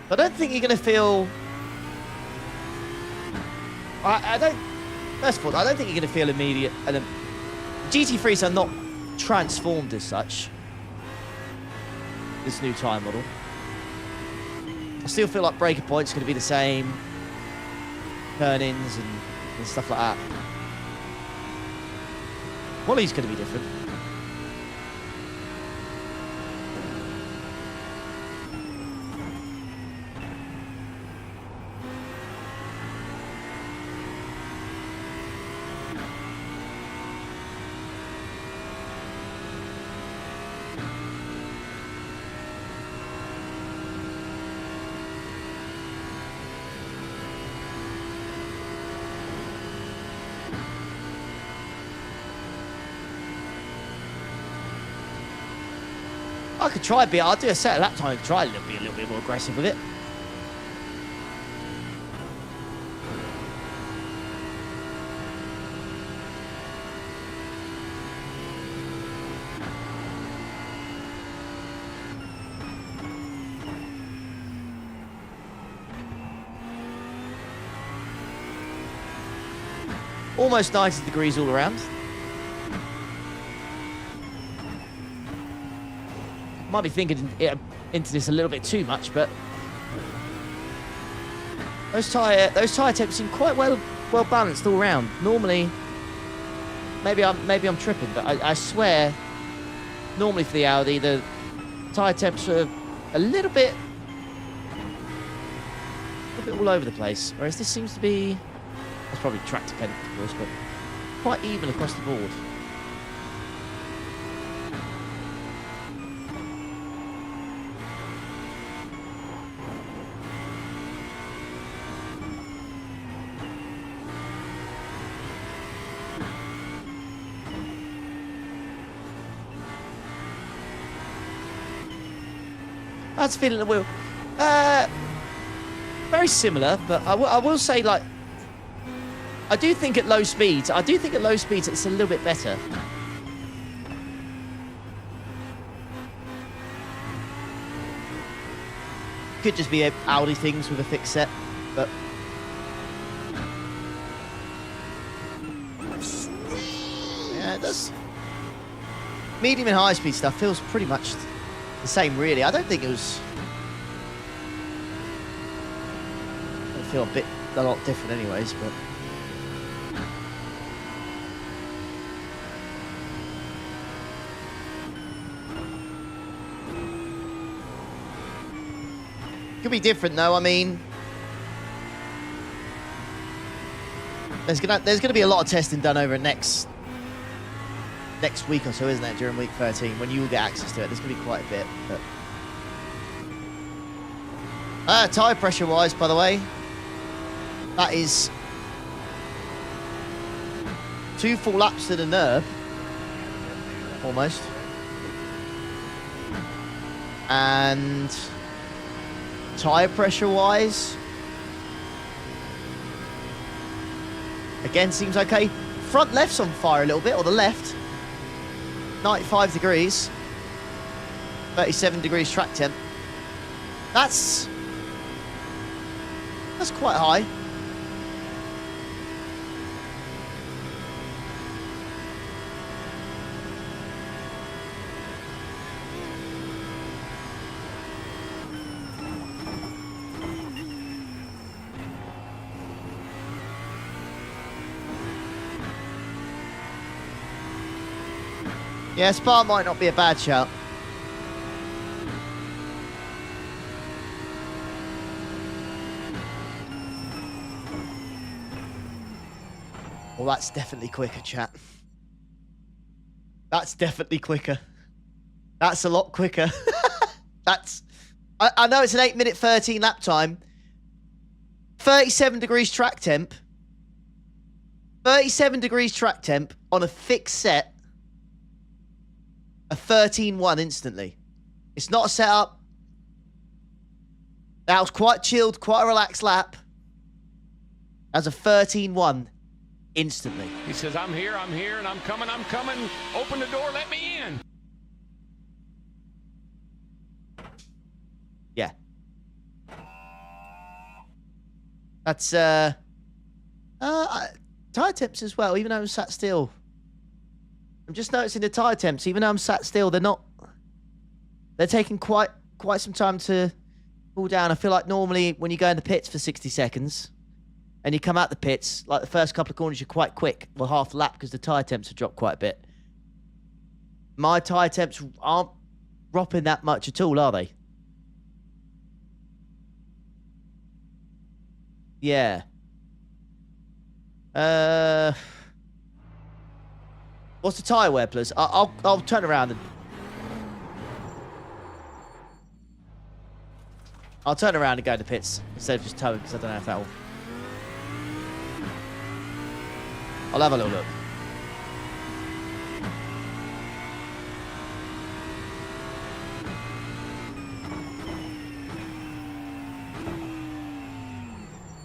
[SPEAKER 1] I don't think you're going to feel... I don't... First of all, I don't think you're going to feel immediate... GT3s are not transformed as such. This new tyre model. I still feel like breaker points are going to be the same. Turn-ins and stuff like that. Ollie's going to be different. I could try I'll do a set of lap time and try a little bit more aggressive with it. Almost 90 degrees all around. Might be thinking into this a little bit too much, but those tyre temps seem quite well balanced all round. Normally, maybe I'm tripping, but I swear, normally for the Audi, the tyre temps are a little bit all over the place. Whereas this seems to be, that's probably track dependent, of course, but quite even across the board.
[SPEAKER 3] That's feeling the wheel. Very similar, but I will say, like, I do think at low speeds it's a little bit better.
[SPEAKER 1] Could just be Audi things with a fixed set, but yeah, it does. Medium and high speed stuff feels pretty much the same, really. I don't think it was. I feel a lot different, anyways, but. Could be different though. I mean, there's gonna be a lot of testing done over next week or so, isn't there? During week 13, when you will get access to it, there's gonna be quite a bit. But tire pressure wise, by the way, that is 2 full laps to the nerve, almost, and. Tire pressure wise, again, seems okay. Front left's on fire a little bit, or the left. 95 degrees. 37 degrees track temp. That's quite high. Yeah, Spa might not be a bad shout. Well, that's definitely quicker, chat. That's definitely quicker. That's a lot quicker. I know it's an 8-minute 13 lap time. 37 degrees track temp. 37 degrees track temp on a fixed set. A 13-1 instantly. It's not a setup. That was quite chilled, quite a relaxed lap. As a 13-1 instantly.
[SPEAKER 2] He says, I'm here, and I'm coming. Open the door, let me in.
[SPEAKER 1] Yeah. That's, tire temps as well, even though I'm sat still. I'm just noticing the tire temps, even though I'm sat still, they're taking quite some time to cool down. I feel like normally when you go in the pits for 60 seconds and you come out the pits, like the first couple of corners, you're quite quick. Well, half a lap because the tire temps have dropped quite a bit. My tire temps aren't dropping that much at all, are they? Yeah. What's the tyre wear, please? I'll turn around and... I'll turn around and go to the pits instead of just towing, because I don't know if that will... I'll have a little look.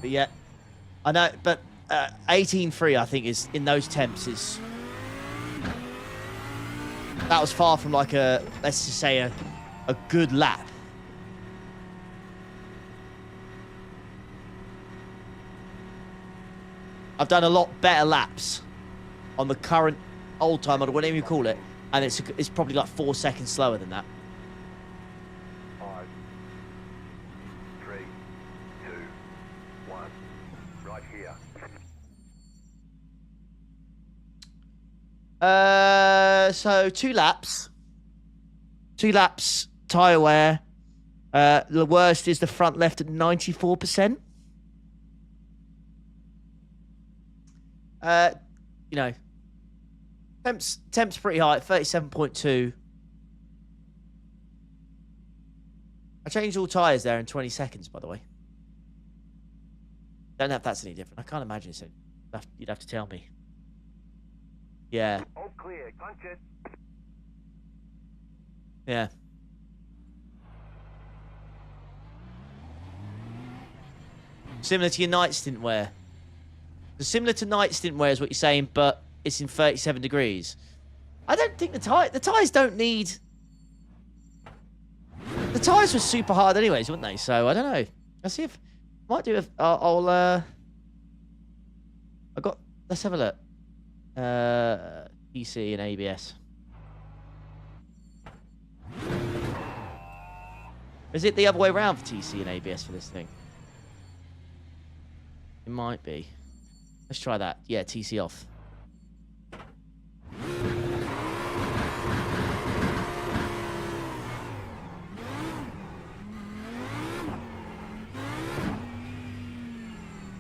[SPEAKER 1] But yeah, I know, but 18.3 I think is, in those temps, is... That was far from like a, let's just say a good lap. I've done a lot better laps on the current old time model, whatever you call it, and it's probably like 4 seconds slower than that.
[SPEAKER 6] 5, 3, 2, 1. Right here.
[SPEAKER 1] So 2 laps. 2 laps, tyre wear. The worst is the front left at 94%. You know, temps pretty high at 37.2. I changed all tyres there in 20 seconds, by the way. Don't know if that's any different. I can't imagine it. You'd have to tell me. Yeah.
[SPEAKER 6] All clear. Punch it.
[SPEAKER 1] Yeah.
[SPEAKER 3] Similar to your night stint wear. So similar to night stint wear is what you're saying, but it's in 37 degrees. I don't think the tyres don't need... The tyres were super hard anyways, weren't they? So, I don't know. Let's see if... Might do if... Let's have a look. PC and ABS. Is it the other way around for TC and ABS for this thing? It might be. Let's try that. Yeah, TC off.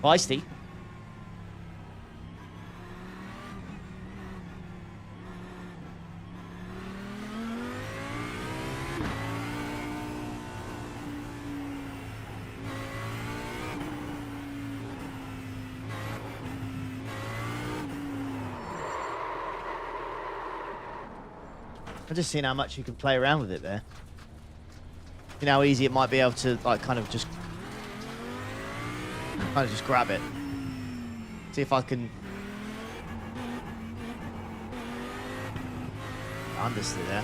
[SPEAKER 3] Feisty.
[SPEAKER 1] I'm just seeing how much you can play around with it there. You know how easy it might be able to like kind of just grab it. See if I can understeer there.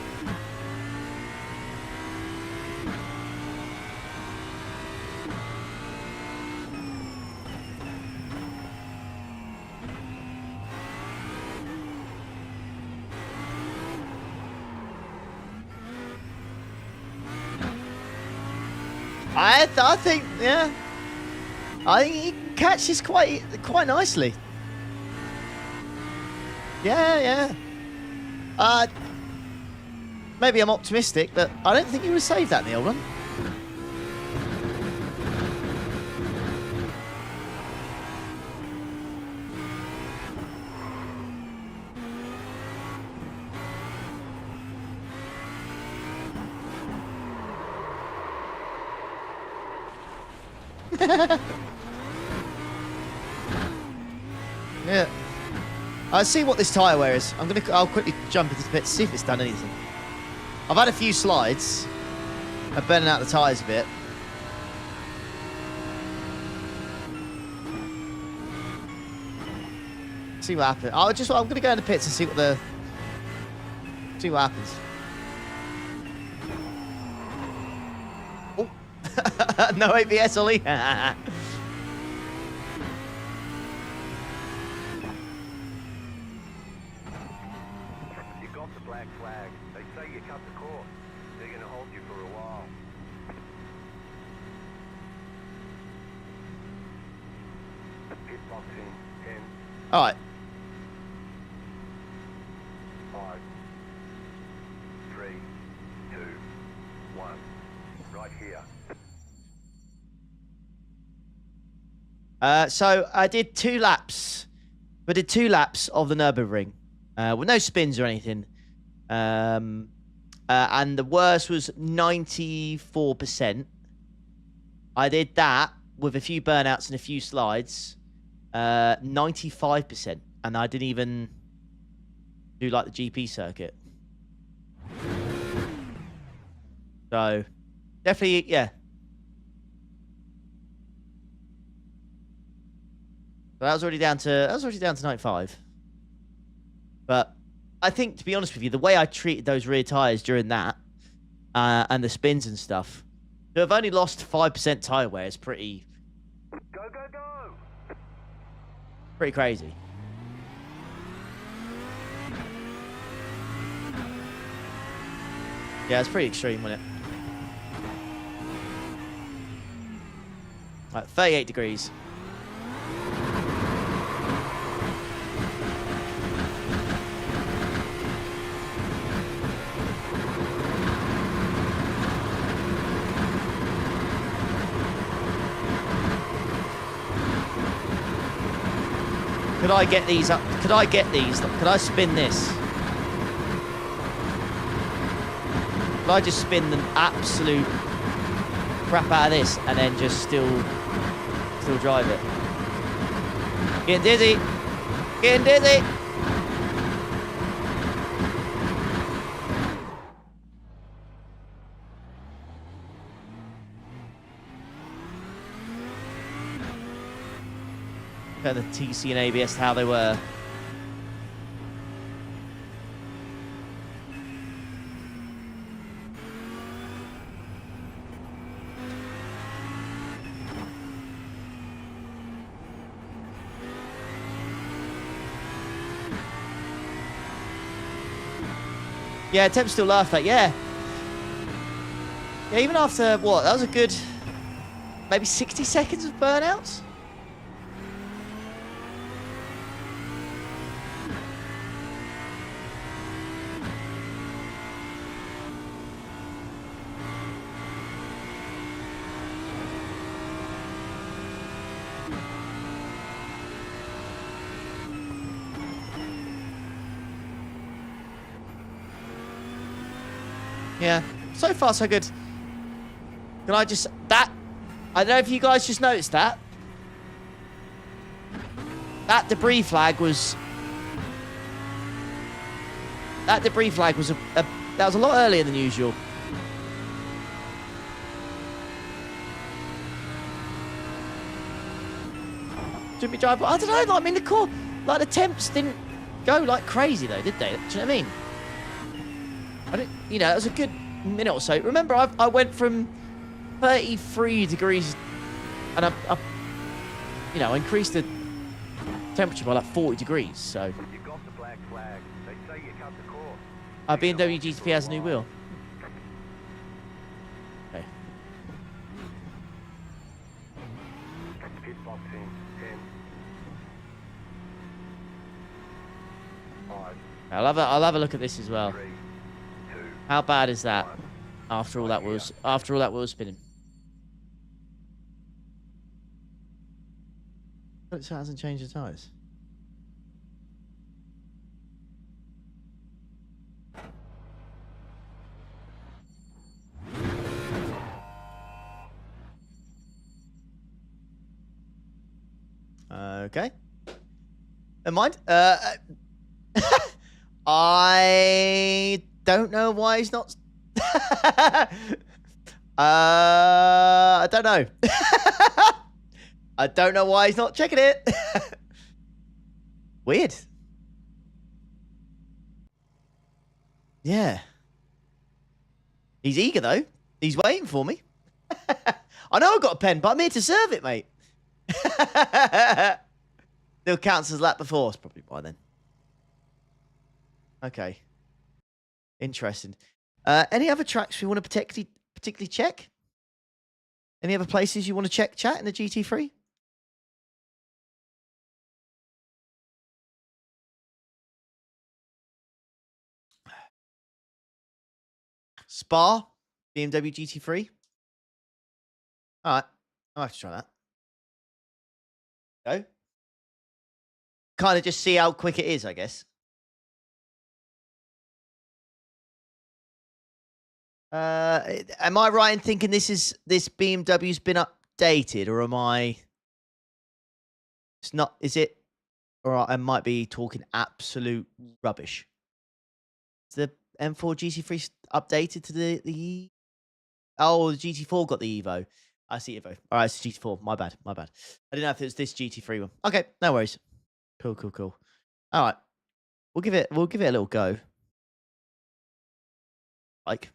[SPEAKER 1] I think, yeah. I think he can catch this quite nicely. Yeah. Maybe I'm optimistic, but I don't think he would have saved that in the old one. Yeah. I'll see what this tyre wear is. I'll quickly jump into the pit to see if it's done anything. I've had a few slides. I'm burning out the tyres a bit. See what happens. I'm gonna go in the pits and see what happens. Oh. No ABS, Ollie.
[SPEAKER 6] You got the black flag. They say you cut the course. They're going to hold you for a while. Pit box in 10,
[SPEAKER 1] All right.
[SPEAKER 6] 5, 3, 2, 1. Right here.
[SPEAKER 1] So I did 2 laps. I did 2 laps of the Nürburgring with no spins or anything. And the worst was 94%. I did that with a few burnouts and a few slides. 95%. And I didn't even do like the GP circuit. So definitely, yeah. So that was already down to 95. But I think, to be honest with you, the way I treated those rear tyres during that and the spins and stuff, to have only lost 5% tyre wear is pretty crazy. Yeah, it's pretty extreme, wasn't it? Right, 38 degrees. Could I get these up? Could I get these? Could I spin this? Could I just spin the absolute crap out of this and then just still drive it? Getting dizzy. Getting dizzy.
[SPEAKER 3] Compare the TC and ABS to how they were. Yeah, Temp still laughed at, yeah. Yeah, even after, what, that was a good, maybe 60 seconds of burnouts? Yeah, so far so good. Can I just, I don't know if you guys just noticed that. That debris flag was that was a lot earlier than usual. Should be driving, I don't know, like, I mean, the temps didn't go like crazy though, did they? Do you know what I mean? You know, it was a good minute or so. Remember, I went from 33 degrees and I you know, increased the temperature by like 40 degrees, so.
[SPEAKER 6] You got the black flag. They say you cut the course.
[SPEAKER 3] BMW GTP has a new wheel. Okay.
[SPEAKER 6] Pit box in 10. 5,
[SPEAKER 3] I'll have a look at this as well.
[SPEAKER 6] 3, 2.
[SPEAKER 3] How bad is that? After all that wheel spinning. But it hasn't changed the tyres.
[SPEAKER 1] Okay. Never mind. I don't know why he's not. I don't know. I don't know why he's not checking it. Weird. Yeah. He's eager though. He's waiting for me. I know I've got a pen, but I'm here to serve it, mate. Still counts as lap before. It's probably by then. Okay. Interesting. Any other tracks we want to particularly check? Any other places you want to check, chat, in the GT3? Spa, BMW GT3. All right, I'll have to try that. Go. Kind of just see how quick it is, I guess. Am I right in thinking this BMW's been updated, or am I? It's not. Is it? Or I might be talking absolute rubbish. Is the M4 GT3 updated to the? Oh, the GT4 got the Evo. I see Evo. All right, it's GT4. My bad. I didn't know if it was this GT3 one. Okay, no worries. Cool. All right, we'll give it a little go. Like.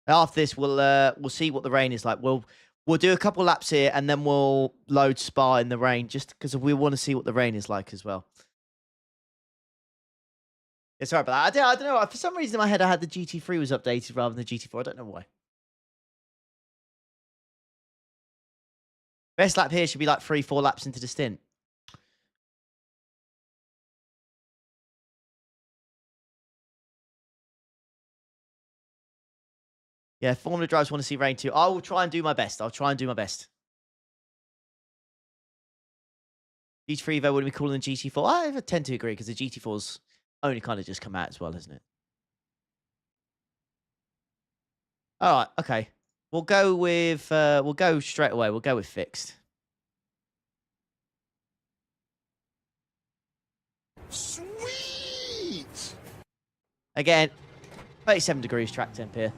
[SPEAKER 1] After this, we'll see what the rain is like. We'll do a couple laps here, and then we'll load Spa in the rain, just because we want to see what the rain is like as well. Yeah, sorry about that. I don't know. For some reason in my head, I had the GT3 was updated rather than the GT4. I don't know why. Best lap here should be like 3-4 laps into the stint. Yeah, Formula drivers want to see rain too. I will try and do my best. GT3 Evo would be cooler than GT4. I tend to agree because the GT4's only kind of just come out as well, hasn't it? All right, okay. We'll go with. We'll go straight away. We'll go with fixed.
[SPEAKER 7] Sweet.
[SPEAKER 1] Again, 37 degrees track temp here.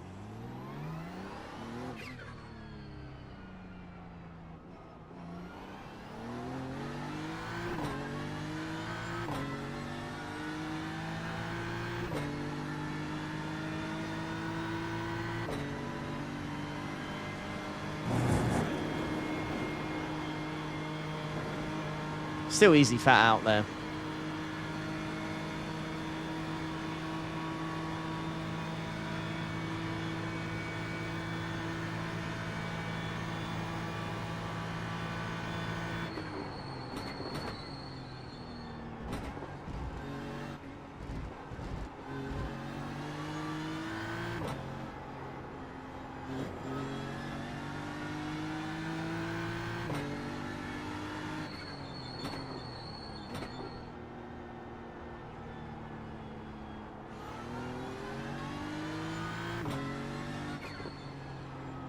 [SPEAKER 3] Still easily fat out there.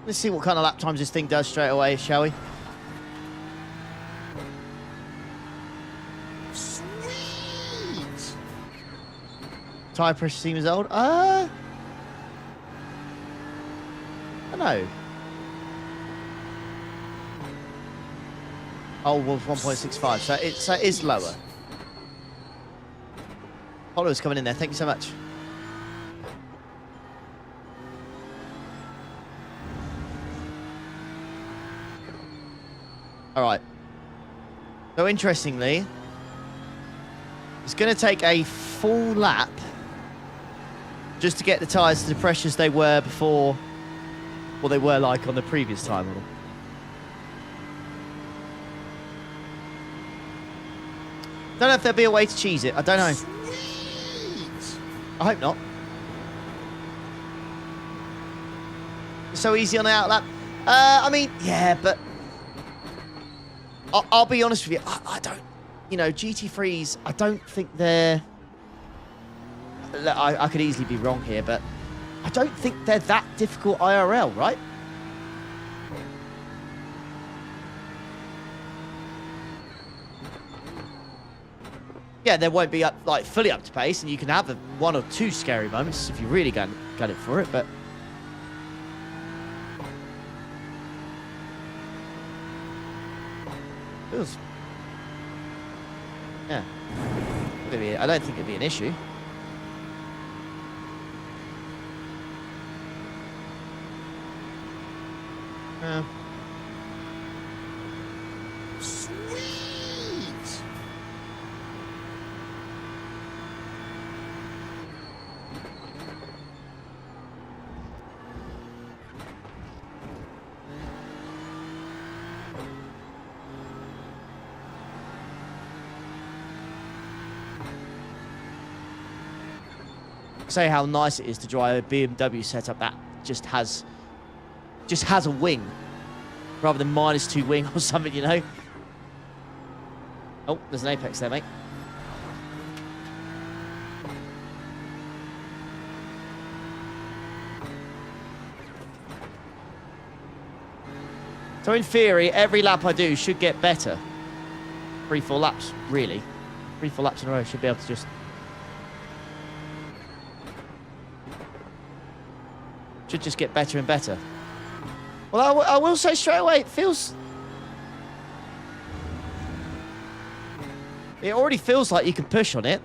[SPEAKER 3] Let's see what kind of lap times this thing does straight away, shall we? Sweet! Tyre pressure seems old. I don't know. Oh, well, 1.65, so it is lower. Followers coming in there. Thank you so much. All right. So interestingly, it's going to take a full lap just to get the tyres to the pressures they were before, what they were like on the previous time model. Don't know if there'll be a way to cheese it. I don't know. Sweet. I hope not. It's so easy on the out lap. I mean, yeah, but I'll be honest with you. I don't, you know, GT3s, I don't think they're... I could easily be wrong here, but I don't think they're that difficult IRL, right? Yeah, there won't be like fully up to pace, and you can have one or two scary moments if you really got it for it, but... Feels... Yeah. I don't think it'd be an issue. Sweet! Say how nice it is to drive a BMW setup that just has a wing rather than -2 wing or something, you know. Oh, there's an apex there, mate. So in theory, every lap I do should get better. 3-4 laps, really. 3-4 laps in a row should be able to just... should just get better and better. Well, I will say straight away, it feels... It already feels like you can push on it.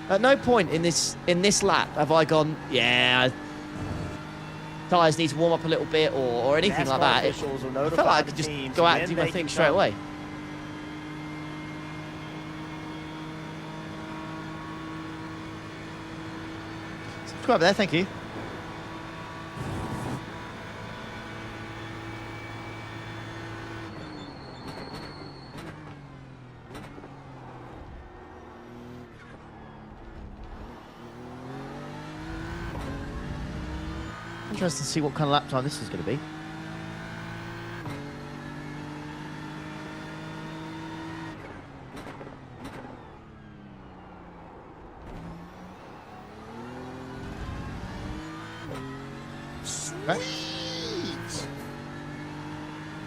[SPEAKER 3] At no point in this lap have I gone, yeah, tyres need to warm up a little bit or anything like that. I felt like I could just go out and do my thing straight away. Subscribe there, thank you. Interesting to see what kind of lap time this is going to be. Okay.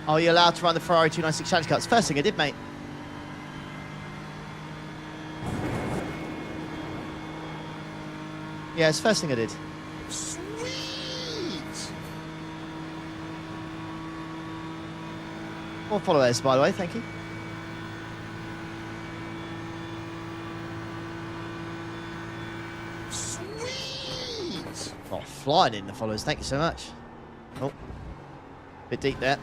[SPEAKER 3] Oh, you're allowed to run the Ferrari 296 challenge car. It's the first thing I did, mate. Yeah, it's the first thing I did. More followers, by the way, thank you. Sweet! Oh, flying in the followers, thank you so much. Oh, bit deep there.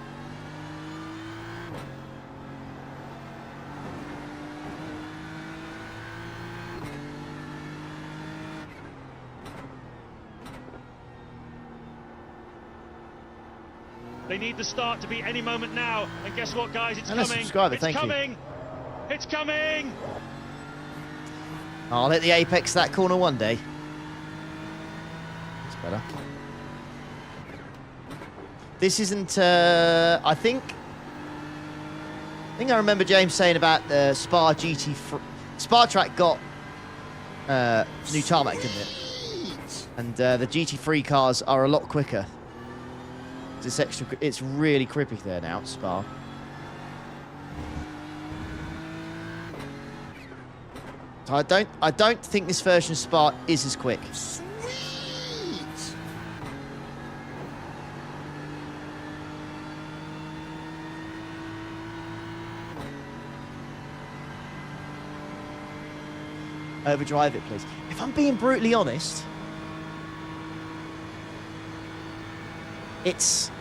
[SPEAKER 4] They need the start to be any moment now. And guess what, guys? It's
[SPEAKER 3] And a
[SPEAKER 4] coming.
[SPEAKER 3] subscriber,
[SPEAKER 4] It's
[SPEAKER 3] thank you.
[SPEAKER 4] coming. It's coming.
[SPEAKER 3] I'll hit the apex of that corner one day. That's better. This isn't, I think I remember James saying about the Spa GT. Spa track got new tarmac, didn't it? And the GT3 cars are a lot quicker. It's extra. It's really crippy there now, Spa. So I don't think this version of Spa is as quick. Overdrive it, please. If I'm being brutally honest, it's...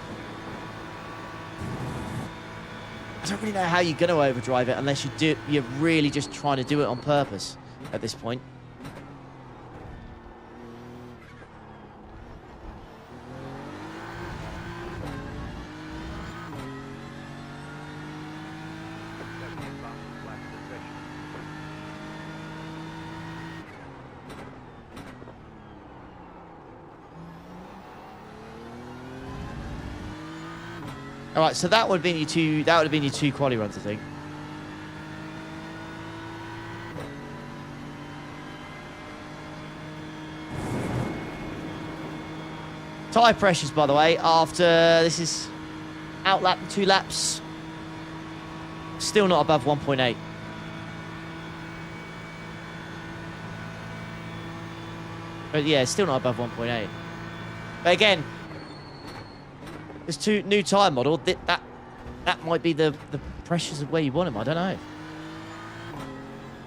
[SPEAKER 3] I don't really know how you're going to overdrive it unless you're really just trying to do it on purpose at this point. All right, so that would have been your two. That would have been your two quali runs, I think. Tyre pressures, by the way, after this is outlap 2 laps, still not above 1.8. But yeah, still not above 1.8. But again, this new tyre model, that might be the pressures of where you want them. I don't know. You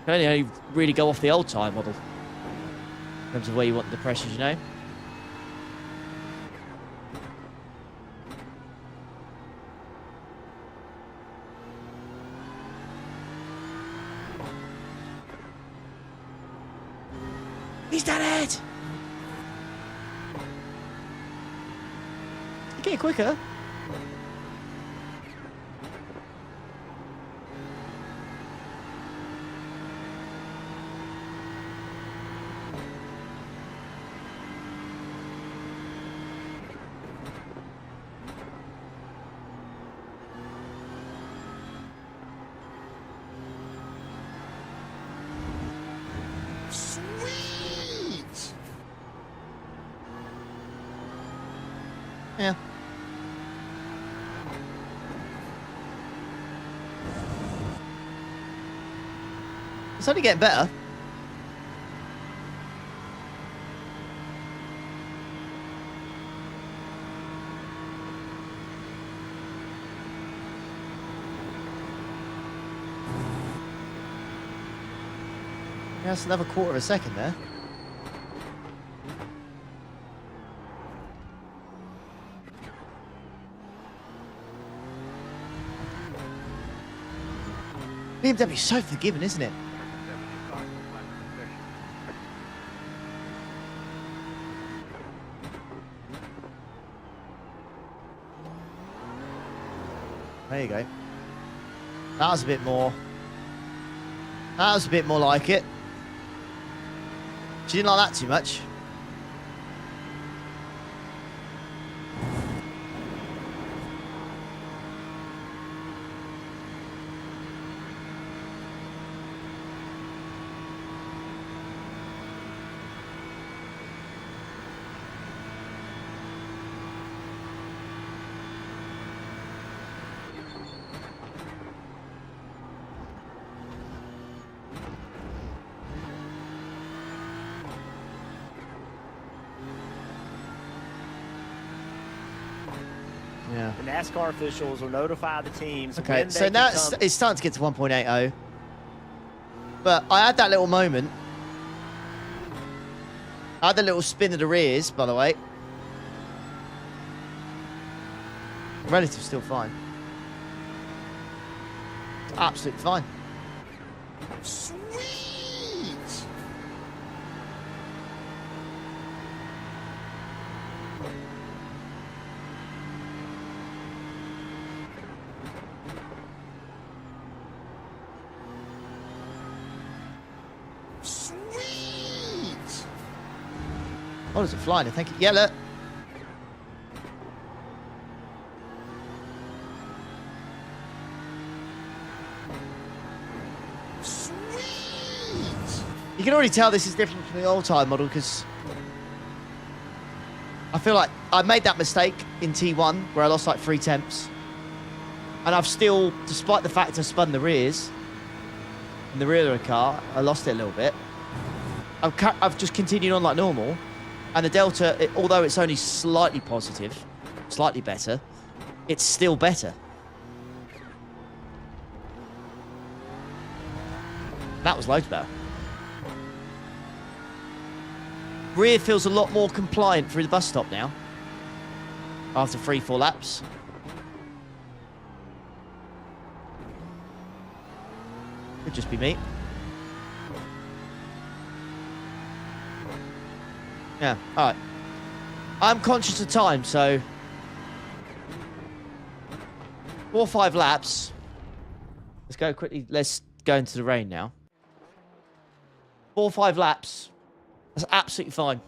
[SPEAKER 3] can only really go off the old tyre model in terms of where you want the pressures, you know. He's done it! Get quicker. Sweet. Yeah. It's only getting better. Yeah, that's another quarter of a second there. BMW's so forgiving, isn't it? There you go. That was a bit more. That was a bit more like it. She didn't like that too much. Yeah.
[SPEAKER 7] The NASCAR officials will notify the teams.
[SPEAKER 3] Okay,
[SPEAKER 7] when
[SPEAKER 3] so
[SPEAKER 7] they
[SPEAKER 3] now
[SPEAKER 7] can
[SPEAKER 3] it's starting to get to 1.80. But I had that little moment. I had the little spin of the rears, by the way. Relative still fine. Absolutely fine. Sweet. Oh, there's a flying. Thank you. Yeah, look. You can already tell this is different from the old time model because I feel like I made that mistake in T1 where I lost like 3 temps. And I've still, despite the fact I spun the rears in the rear of the car, I lost it a little bit. I've just continued on like normal. And the Delta, although it's only slightly positive, slightly better, it's still better. That was loads better. Rear feels a lot more compliant through the bus stop now. After 3-4 laps. Could just be me. Yeah, alright. I'm conscious of time, so 4 or 5 laps. Let's go quickly. Let's go into the rain now. 4 or 5 laps. That's absolutely fine.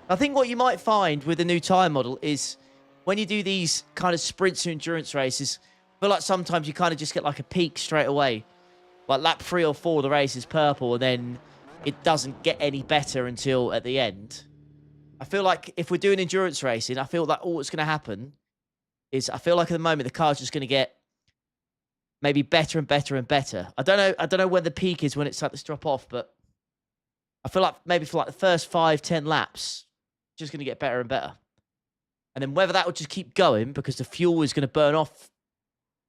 [SPEAKER 3] I think what you might find with the new tyre model is when you do these kind of sprints or endurance races, I feel like sometimes you kind of just get like a peak straight away. Like lap 3 or 4, the race is purple, and then it doesn't get any better until at the end. I feel like if we're doing endurance racing, I feel like all that's going to happen is I feel like at the moment the car's just going to get maybe better and better and better. I don't know when the peak is when it starts to drop off, but I feel like maybe for like the first 5-10 laps, it's just going to get better and better. And then whether that will just keep going because the fuel is going to burn off,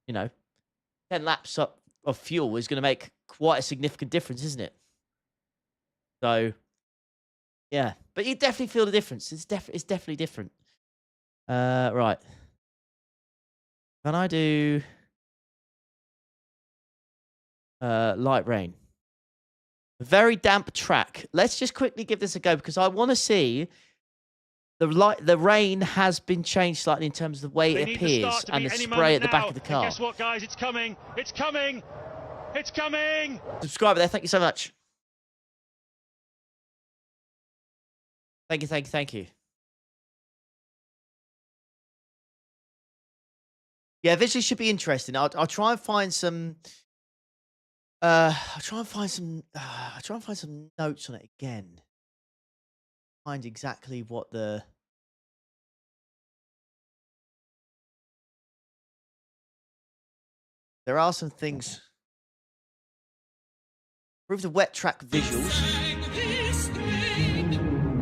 [SPEAKER 3] 10 laps of fuel is going to make quite a significant difference, isn't it? So, yeah. But you definitely feel the difference. It's definitely different. Right. Can I do light rain? Very damp track. Let's just quickly give this a go because I want to see the rain has been changed slightly in terms of the way it appears and the spray at the back of the car.
[SPEAKER 4] And guess what, guys? It's coming. It's coming. It's coming.
[SPEAKER 3] Subscriber there. Thank you so much. Thank you. Yeah, visually should be interesting. I'll try and find some. I'll try and find some notes on it again. Find exactly what the. There are some things. Improve the wet track visuals.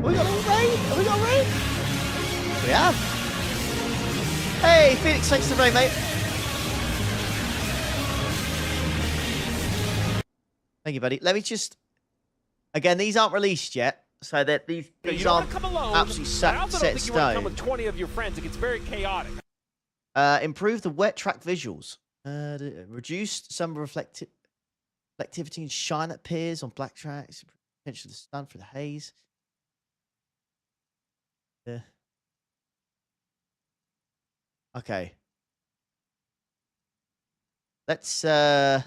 [SPEAKER 3] We got rain. We got rain. We have. Hey, Phoenix, thanks for the rain, mate. Thank you, buddy. Let me just... Again, these aren't released yet, so that these aren't absolutely set in stone.
[SPEAKER 2] You want to come with 20 of your friends. It gets very chaotic.
[SPEAKER 3] Improve the wet track visuals. Reduce some reflectivity and shine that appears on black tracks. Potential the sun for the haze. Okay. Let's this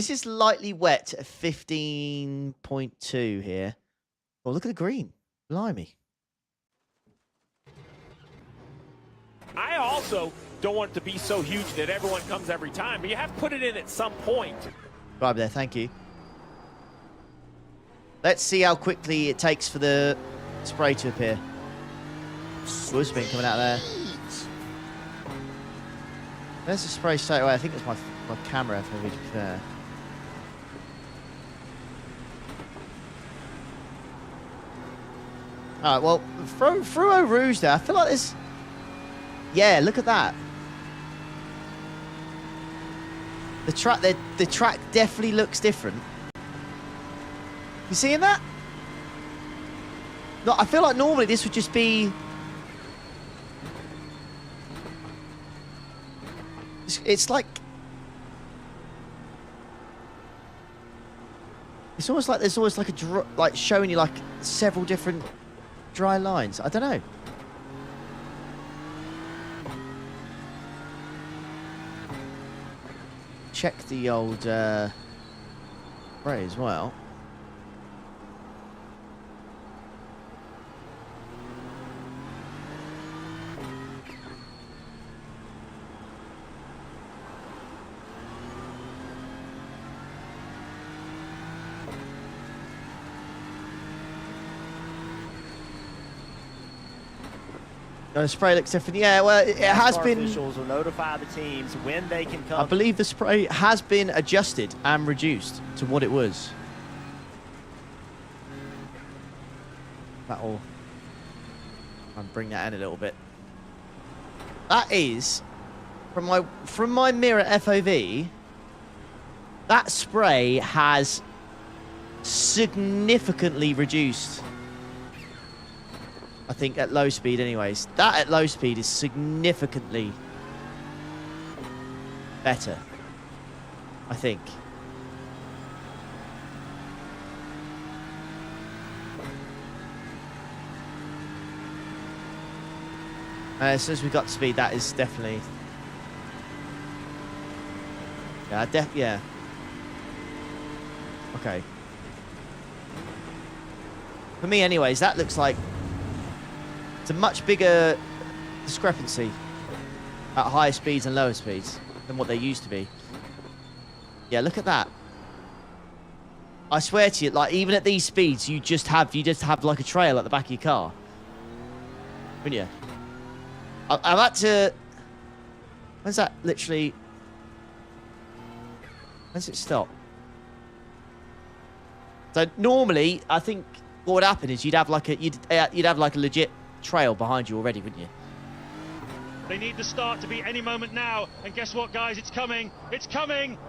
[SPEAKER 3] is lightly wet at 15.2 here. Oh, look at the green. Blimey.
[SPEAKER 2] I also don't want it to be so huge that everyone comes every time, but you have to put it in at some point.
[SPEAKER 3] Right there, thank you. Let's see how quickly it takes for the spray to appear. Wood's been coming out there. There's the spray straight away. I think it's my camera, for me to be fair. Alright, well, through Eau Rouge there, I feel like there's... Yeah, look at that. The track definitely looks different. You seeing that? No, I feel like normally this would just be... It's like... It's almost like there's always like a... like showing you like several different dry lines. I don't know. Check the old spray as well. The spray looks different. Yeah, well, it has been.
[SPEAKER 7] Officials will notify the teams when they can come.
[SPEAKER 3] I believe the spray has been adjusted and reduced to what it was. That'll. I'll bring that in a little bit. That is from my mirror FOV. That spray has significantly reduced. I think at low speed anyways. That at low speed is significantly better, I think. As soon as we got to speed, that is definitely... Yeah, Okay. For me anyways, that looks like it's a much bigger discrepancy at higher speeds and lower speeds than what they used to be. Yeah, look at that. I swear to you, like even at these speeds, you just have like a trail at the back of your car, wouldn't you? I've had to. When's that literally? When's it stop? So normally, I think what would happen is you'd have like a legit trail behind you already, wouldn't you?
[SPEAKER 4] They need the start to be any moment now. And guess what, guys? It's coming. It's coming.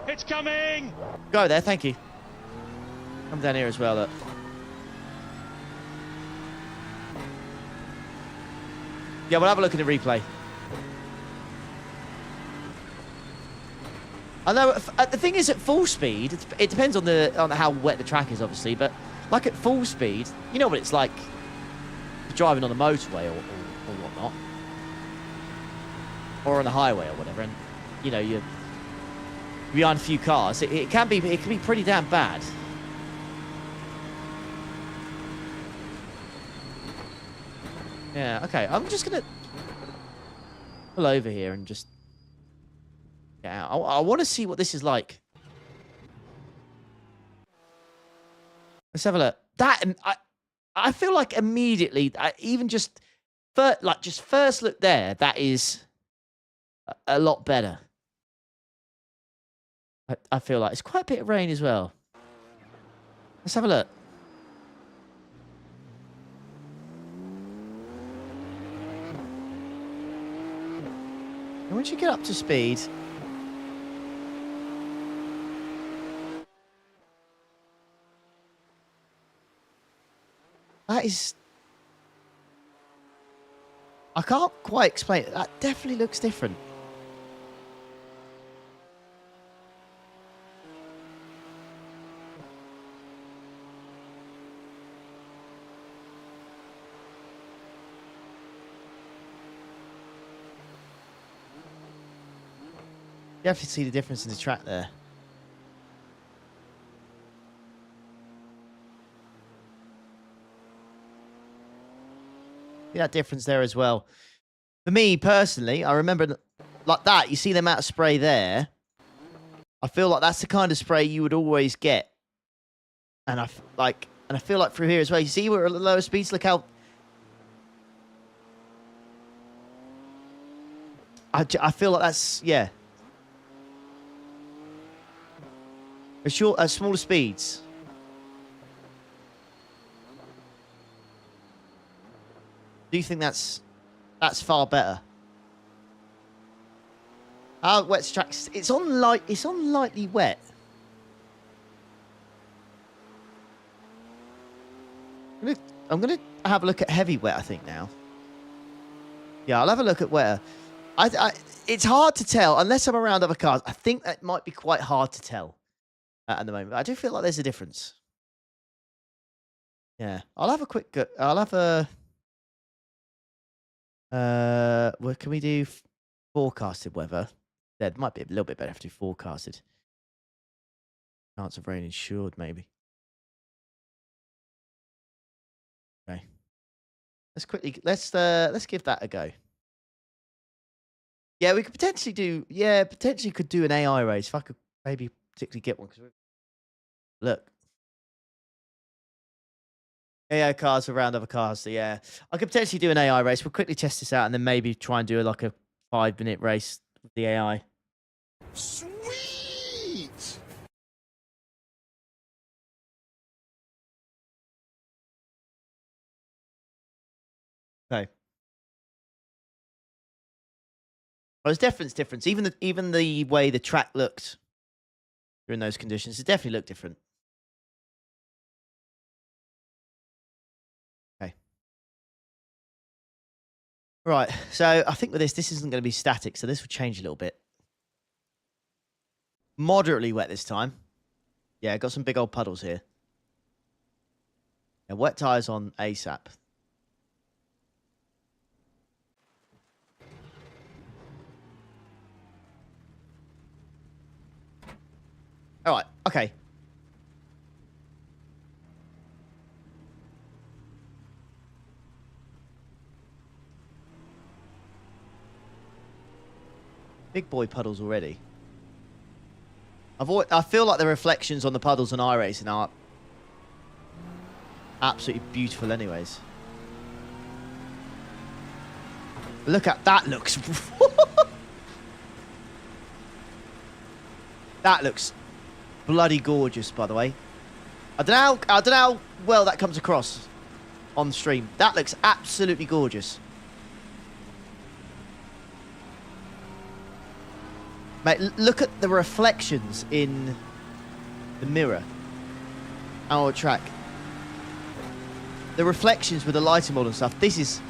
[SPEAKER 4] It's coming.
[SPEAKER 3] Go there, thank you. Come down here as well, look. Yeah, we'll have a look at the replay. I know the thing is, at full speed, it depends on how wet the track is, obviously. But like at full speed, you know what it's like driving on the motorway or whatnot, or on the highway or whatever, and you know you're behind a few cars. It can be pretty damn bad. Yeah. Okay. I'm just gonna pull over here and just get out. I want to see what this is like. Let's have a look. That I feel like immediately, even just first look there, that is a lot better. I feel like it's quite a bit of rain as well. Let's have a look. And once you get up to speed, that is... I can't quite explain it. That definitely looks different. You have to see the difference in the track there. See that difference there as well. For me personally, I remember like that. You see the amount of spray there. I feel like that's the kind of spray you would always get. And I feel like through here as well. You see we're at lower speeds. Look how I feel like that's at smaller speeds. Do you think that's far better? How wet's track? It's on lightly wet. I'm gonna have a look at heavy wet, I think now. Yeah, I'll have a look at wetter. It's hard to tell unless I'm around other cars. I think that might be quite hard to tell at the moment. But I do feel like there's a difference. Yeah, I'll have a quick. I'll have a. Well, can we do forecasted weather? That might be a little bit better if we do forecasted. Chance of rain insured, maybe. Okay. Let's give that a go. Yeah, we could potentially do. Yeah, potentially could do an AI race if I could maybe particularly get one. Look. AI cars around other cars, so yeah. I could potentially do an AI race. We'll quickly test this out and then maybe try and do like a 5-minute race with the AI.
[SPEAKER 8] Sweet!
[SPEAKER 3] Okay. Well, there's definite difference. Even the way the track looked during those conditions, it definitely looked different. Okay. Right, so I think with this isn't going to be static, so this will change a little bit. Moderately wet this time. Yeah, got some big old puddles here. Yeah, wet tyres on ASAP. All right, okay. Big boy puddles already. I feel like the reflections on the puddles on iRacing are absolutely beautiful anyways. Look at that looks that looks bloody gorgeous, by the way. I don't know how well that comes across on the stream. That looks absolutely gorgeous. Mate, look at the reflections in the mirror. Our track. The reflections with the lighting model and stuff. This is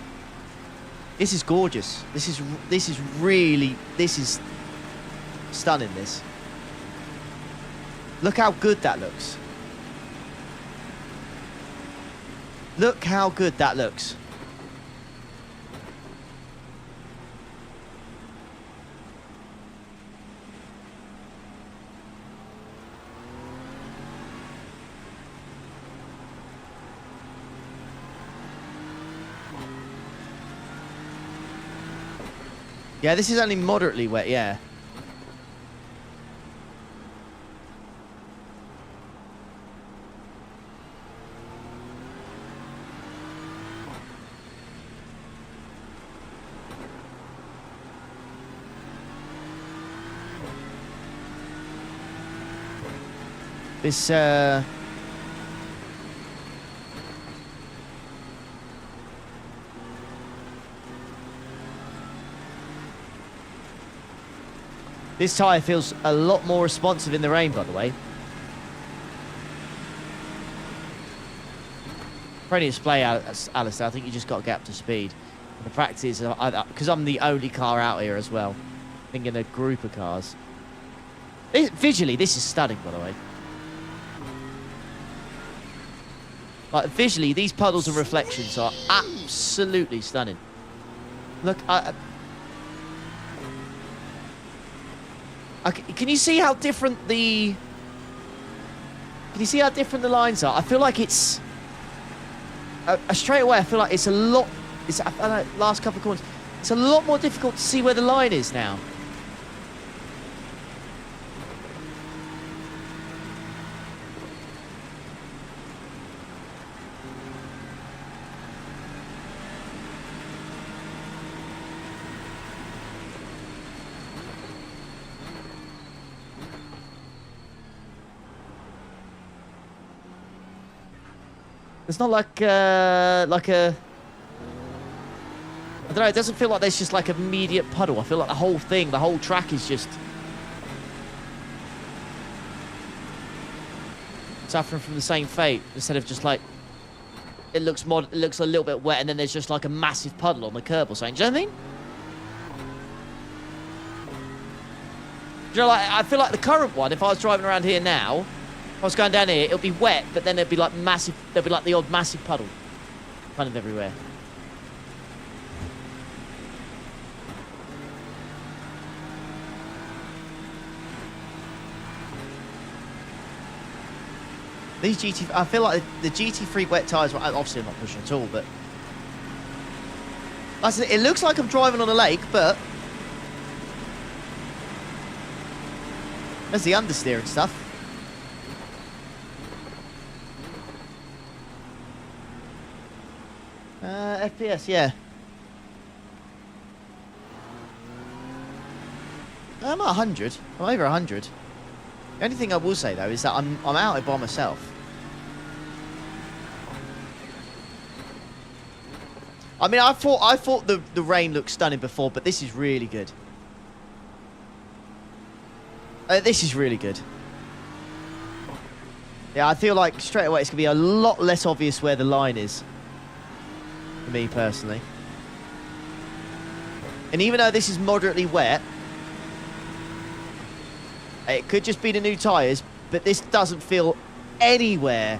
[SPEAKER 3] gorgeous. This is stunning, this. Look how good that looks. Look how good that looks. Yeah, this is only moderately wet, yeah. This, this tyre feels a lot more responsive in the rain, by the way. For any display, Alistair, I think you just got to get up to speed. And the fact is, because I'm the only car out here as well, I think in a group of cars. Visually, this is stunning, by the way. Like, visually, these puddles and reflections are absolutely stunning. Look, can you see how different the... Can you see how different the lines are? I feel like it's... straight away, I feel like it's a lot... I don't know, last couple of corners. It's a lot more difficult to see where the line is now. It's not like a... I don't know, it doesn't feel like there's just like immediate puddle. I feel like the whole thing, the whole track is just... suffering from the same fate, instead of just like... It looks a little bit wet and then there's just like a massive puddle on the curb or something. Do you know what I mean? Do you know, like, I feel like the current one, if I was driving around here now... If I was going down here, it'll be wet, but then there'd be like massive... There'd be like the odd massive puddle. Kind of everywhere. These GT... I feel like the GT3 wet tyres... Obviously, I'm not pushing at all, but... It looks like I'm driving on a lake, but... There's the understeer and stuff. FPS, yeah. I'm at 100. I'm over 100. The only thing I will say though is that I'm out here by myself. I mean, I thought the rain looked stunning before, but this is really good. This is really good. Yeah, I feel like straight away it's going to be a lot less obvious where the line is. For me, personally. And even though this is moderately wet, it could just be the new tyres, but this doesn't feel anywhere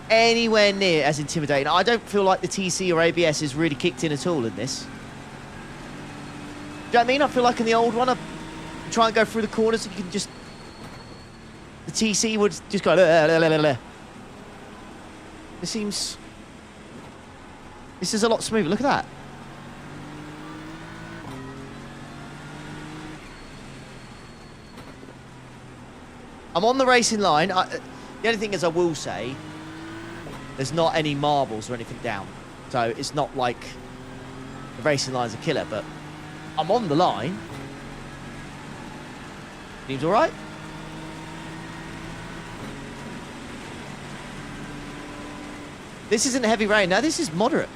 [SPEAKER 3] near as intimidating. I don't feel like the TC or ABS has really kicked in at all in this. Do you know what I mean? I feel like in the old one, I try and go through the corners and you can just... The TC would just go... This seems... This is a lot smoother. Look at that. I'm on the racing line. The only thing is I will say... There's not any marbles or anything down. So it's not like the racing line's a killer, but I'm on the line. Seems all right. This isn't heavy rain. No, this is moderate.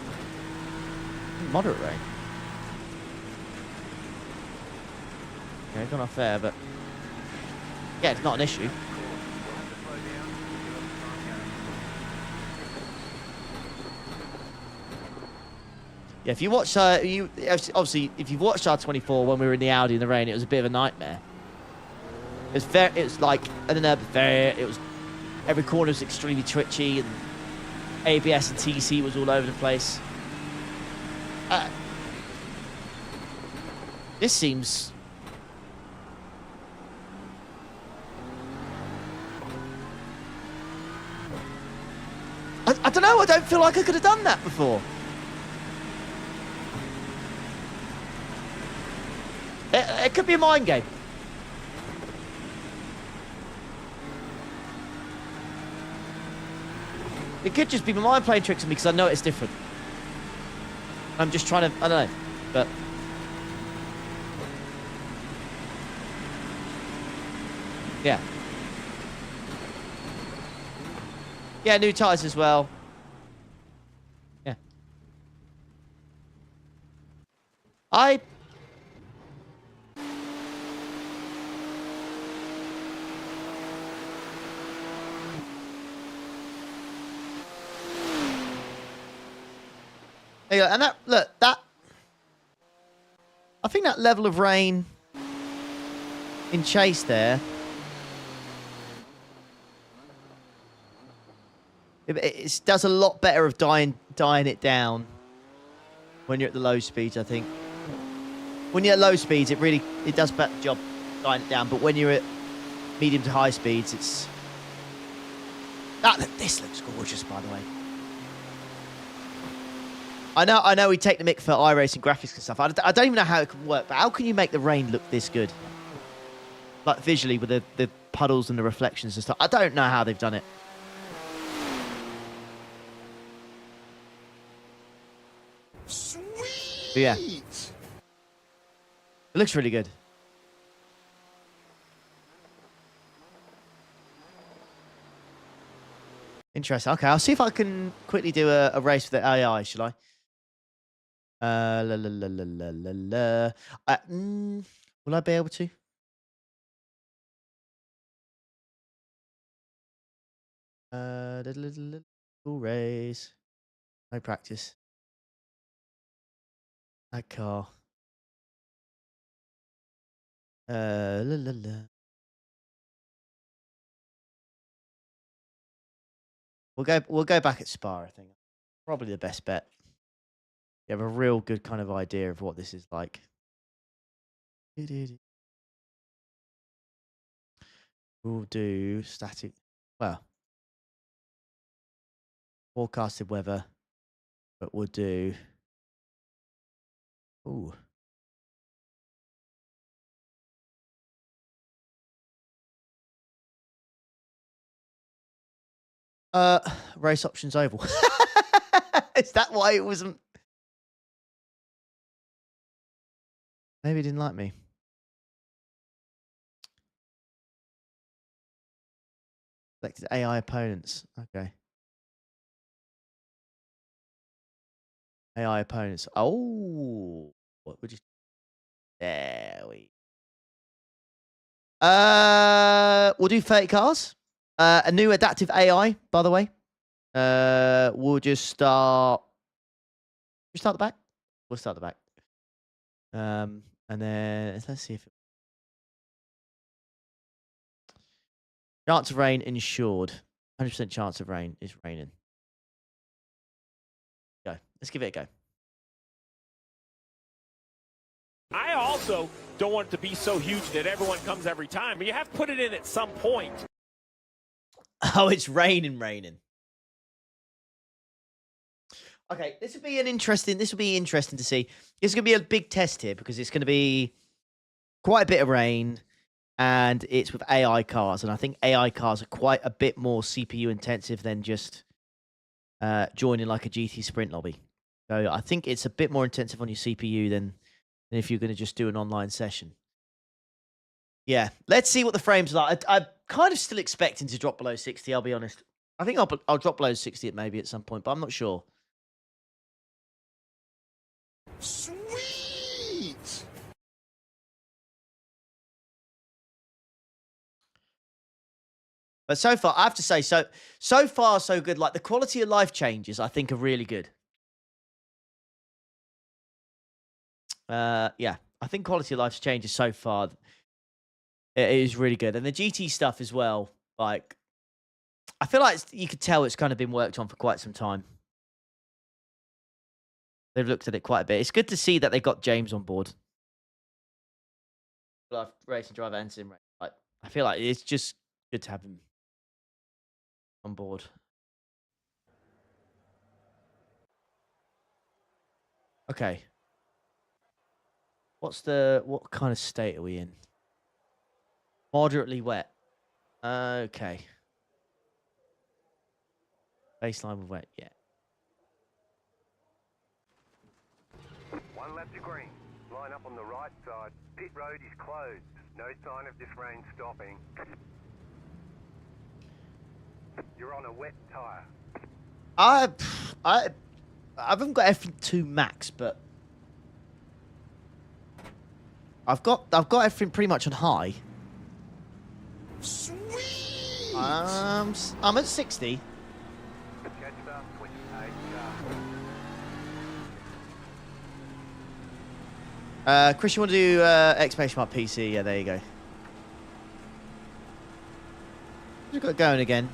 [SPEAKER 3] Moderate rain. Yeah, gone off there, but yeah, it's not an issue. Yeah, if you watch, obviously, if you've watched R24 when we were in the Audi in the rain, it was a bit of a nightmare. It was like, I don't know, every corner was extremely twitchy, and ABS and TC was all over the place. This seems... I don't know, I don't feel like I could have done that before. It could be a mind game. It could just be my mind playing tricks on me because I know it's different. I'm just trying to, I don't know, but... Yeah. Yeah, new tyres as well. Yeah. There you go. And that, look, that... I think that level of rain in Chase there... It does a lot better of dying it down when you're at the low speeds, I think. When you're at low speeds, it does a better job dying it down. But when you're at medium to high speeds, it's... This looks gorgeous, by the way. I know we take the mick for iRacing graphics and stuff. I don't even know how it can work, but how can you make the rain look this good? Like visually with the puddles and the reflections and stuff. I don't know how they've done it.
[SPEAKER 8] Sweet.
[SPEAKER 3] But yeah. It looks really good. Interesting. Okay, I'll see if I can quickly do a race with the AI, shall I? Will I be able to? Full race. No practice. A car. We'll go back at Spa, I think. Probably the best bet. You have a real good kind of idea of what this is like. We'll do static. Well, forecasted weather, but we'll do. Ooh. Race options oval. Is that why it wasn't? Maybe he didn't like me. Selected AI opponents. Okay. AI opponents. Oh, what would you? There we. We'll do 30 cars. A new adaptive AI, by the way. We'll just start. We start the back. We'll start the back. And then let's see if. Chance of rain ensured. 100% chance of rain is raining. Go. Let's give it a go.
[SPEAKER 2] I also don't want it to be so huge that everyone comes every time, but you have to put it in at some point.
[SPEAKER 3] Oh, it's raining. Okay, this will be interesting to see. It's going to be a big test here because it's going to be quite a bit of rain and it's with AI cars. And I think AI cars are quite a bit more CPU intensive than just joining like a GT Sprint lobby. So I think it's a bit more intensive on your CPU than if you're going to just do an online session. Yeah, let's see what the frames are like. I'm kind of still expecting to drop below 60, I'll be honest. I think I'll drop below 60 maybe at some point, but I'm not sure.
[SPEAKER 8] Sweet!
[SPEAKER 3] But so far, I have to say, so far, so good. Like, the quality of life changes, I think, are really good. Yeah, I think quality of life changes so far. It is really good. And the GT stuff as well. Like, I feel like you could tell it's kind of been worked on for quite some time. They've looked at it quite a bit. It's good to see that they got James on board. Life racing driver and sim race. Like, I feel like it's just good to have him on board. Okay. What kind of state are we in? Moderately wet. Okay. Baseline with wet, yeah.
[SPEAKER 6] One lap to green. Line up on the right side. Pit road is closed. No sign of this rain stopping. You're on a wet tyre.
[SPEAKER 3] I haven't got F2 max, but I've got everything pretty much on high.
[SPEAKER 8] Sweet!
[SPEAKER 3] I'm at 60.
[SPEAKER 6] Catch up, 28
[SPEAKER 3] Chris, you want to do exclamation mark PC? Yeah, there you go. Just got it going again.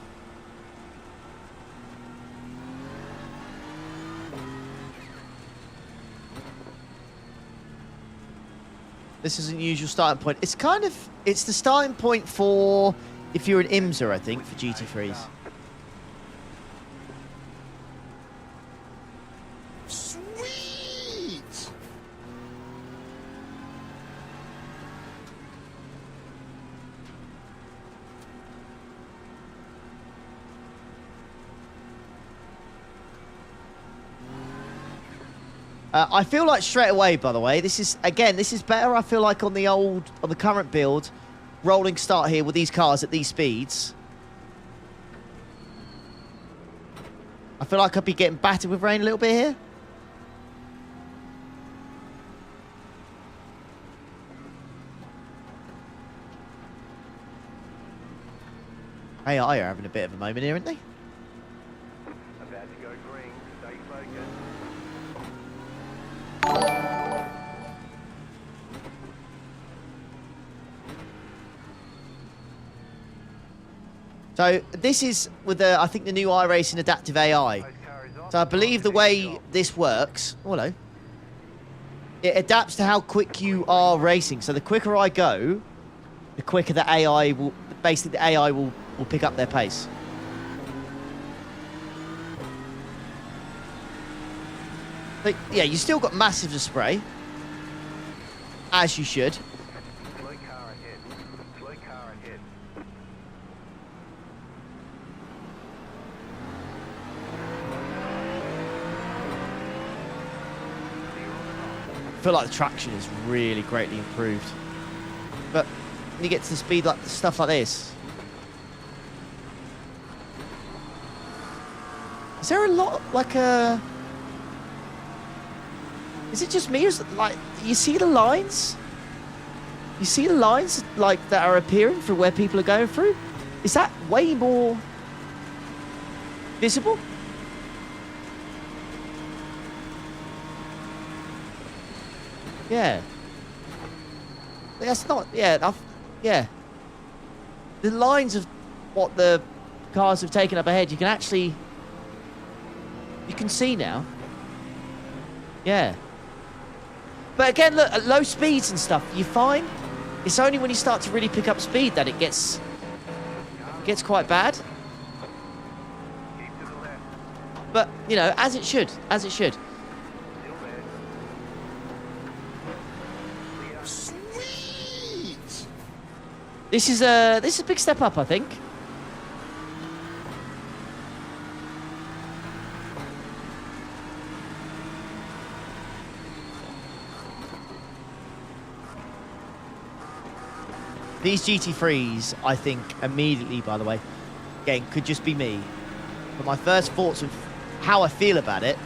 [SPEAKER 3] This is an unusual starting point. It's the starting point for if you're an IMSA, I think, for GT3s.
[SPEAKER 8] Sweet!
[SPEAKER 3] I feel like straight away, by the way, this is better. I feel like on the current build, rolling start here with these cars at these speeds. I feel like I'd be getting battered with rain a little bit here. AI are having a bit of a moment here, aren't they?
[SPEAKER 6] About to go green. Stay focused.
[SPEAKER 3] So this is with I think the new Iracing adaptive AI. So I believe the way this works, hello, it adapts to how quick you are racing. So the quicker I go, the quicker the AI will, basically the AI will pick up their pace. But yeah, you still got massive spray, as you should.
[SPEAKER 6] Slow car ahead. Slow car ahead.
[SPEAKER 3] feel like the traction is really greatly improved. But when you get to the speed like stuff like this, is there a lot like a? Is it just me? Or is it like you see the lines? You see the lines like that are appearing for where people are going through? Is that way more visible? Yeah. That's not, yeah, yeah. The lines of what the cars have taken up ahead, you can actually, you can see now. Yeah. But again, look, at low speeds and stuff, you're fine. It's only when you start to really pick up speed that it gets quite bad. But, you know, as it should, as it should.
[SPEAKER 8] Sweet.
[SPEAKER 3] This is a big step up, I think. These GT3s, I think, immediately, by the way, again, could just be me. But my first thoughts of how I feel about it,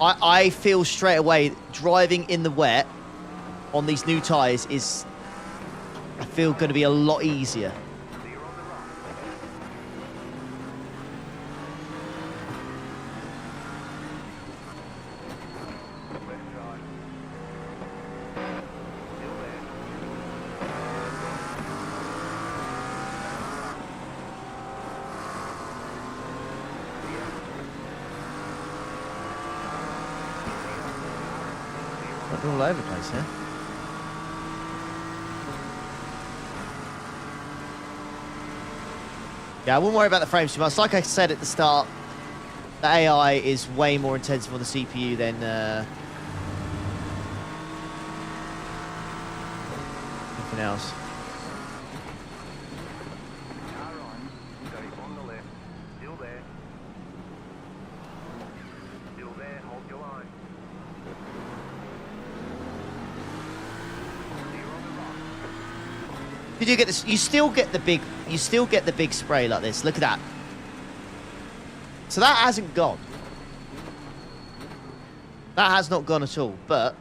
[SPEAKER 3] I feel straight away driving in the wet on these new tyres is, I feel, going to be a lot easier. All over the place here. Yeah, I wouldn't worry about the frames too much. Like I said at the start, the AI is way more intensive on the CPU than anything else. You do get this. You still get the big. You still get the big spray like this. Look at that. So that hasn't gone. That has not gone at all. But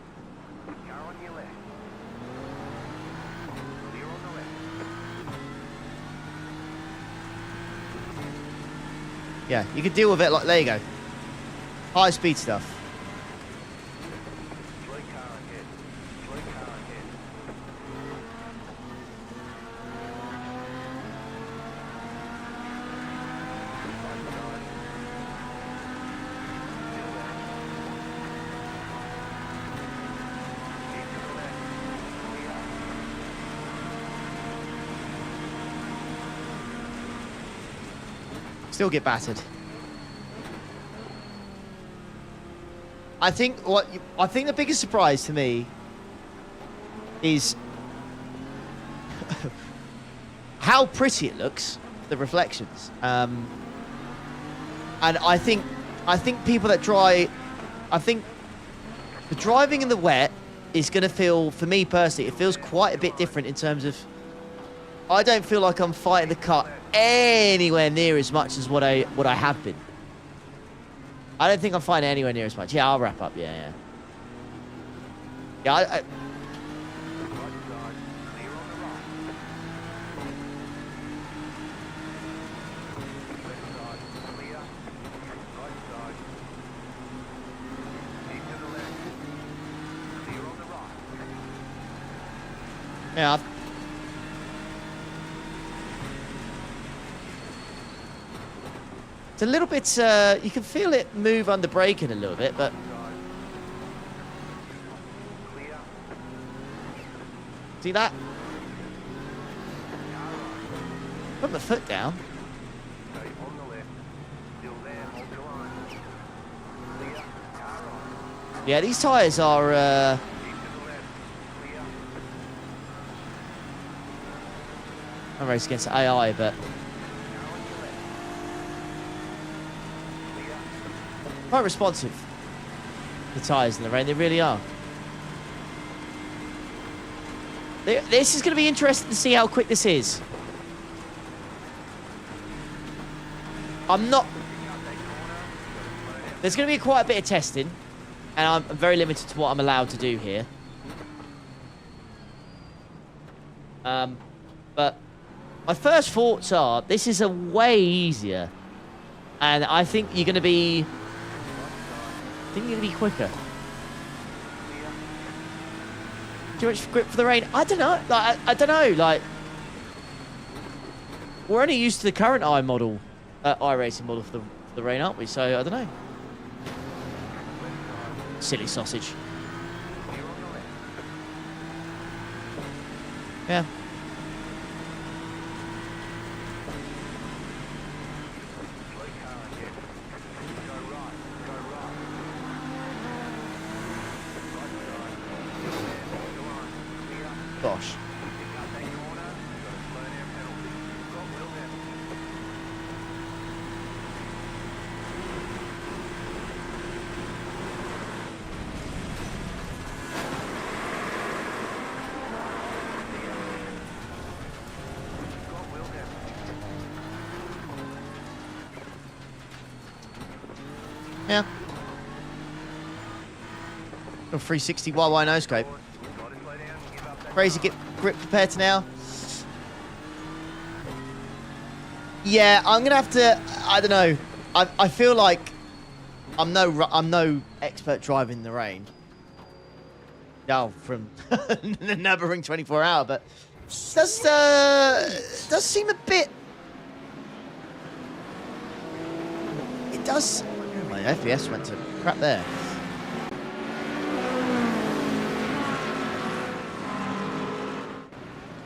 [SPEAKER 3] yeah, you can deal with it. Like there you go. High speed stuff. Still get battered. I think the biggest surprise to me is how pretty it looks, the reflections. And I think people that drive, I think the driving in the wet is going to feel, for me personally, it feels quite a bit different in terms of, I don't feel like I'm fighting the car anywhere near as much as what I have been. I don't think I'm fighting anywhere near as much. Yeah, I'll wrap up. Yeah. Yeah, yeah. It's a little bit, you can feel it move under braking a little bit, but... See that? Put my foot down. Yeah, these tyres are... I'm racing against AI, but... quite responsive. the tyres in the rain. They really are. This is going to be interesting to see how quick this is. I'm not... There's going to be quite a bit of testing. And I'm very limited to what I'm allowed to do here. But my first thoughts are, this is a way easier. And I think you're going to be... quicker. Too much grip for the rain? I don't know. Like, I don't know. Like, we're only used to the current iRacing model for the rain, aren't we? So, I don't know. Silly sausage. Yeah. Gosh. Yeah. A 360 YY no scope. Crazy grip compared to now. Yeah, I'm gonna have to. I don't know. I feel like I'm no expert driving in the rain. No, from the Nürburgring 24-hour, but does seem a bit. It does. Oh, my FPS went to crap there.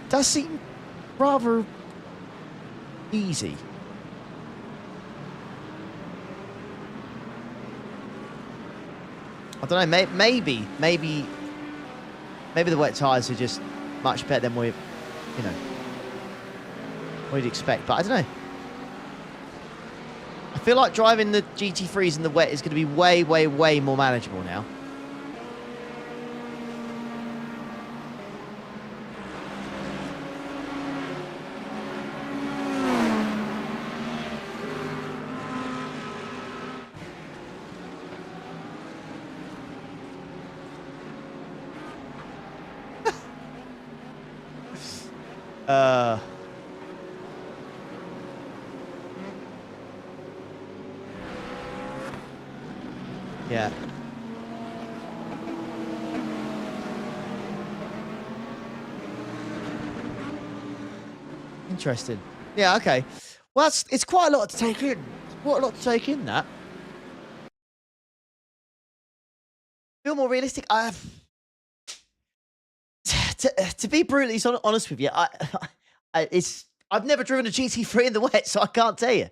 [SPEAKER 3] Does seem rather easy. I don't know. Maybe the wet tires are just much better than we'd expect. But I don't know. I feel like driving the GT3s in the wet is going to be way, way, way more manageable now. Yeah. Interesting. Yeah, okay. Well, it's quite a lot to take in. Quite a lot to take in, that. Feel more realistic. To be brutally honest with you, I've never driven a GT3 in the wet, so I can't tell you.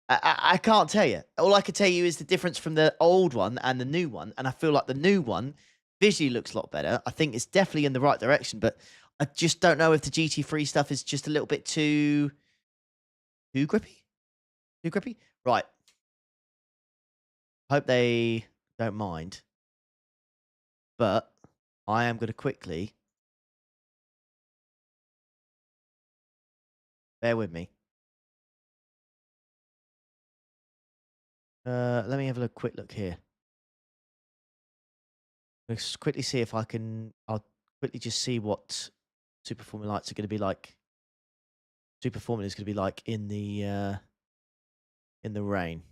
[SPEAKER 3] I can't tell you. All I can tell you is the difference from the old one and the new one, and I feel like the new one visually looks a lot better. I think it's definitely in the right direction, but I just don't know if the GT3 stuff is just a little bit too grippy. Too grippy? Right. Hope they don't mind. But I am going to quickly... Bear with me. Let me have a quick look here. Let's quickly see if I can... I'll quickly just see what Super Formula Lights are going to be like. Super Formula is going to be like in the rain.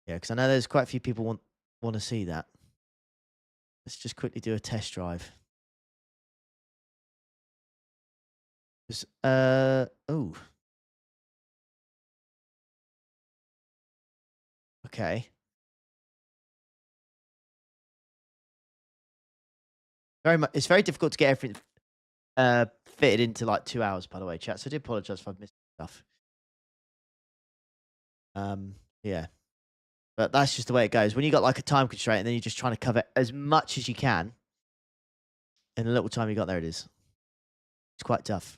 [SPEAKER 3] Yeah, because I know there's quite a few people want to see that. Let's just quickly do a test drive. Oh. Okay. It's very difficult to get everything fitted into like 2 hours, by the way, chat. So I do apologize if I've missed stuff. Yeah. But that's just the way it goes. When you got like a time constraint and then you're just trying to cover as much as you can in the little time you got, there it is. It's quite tough.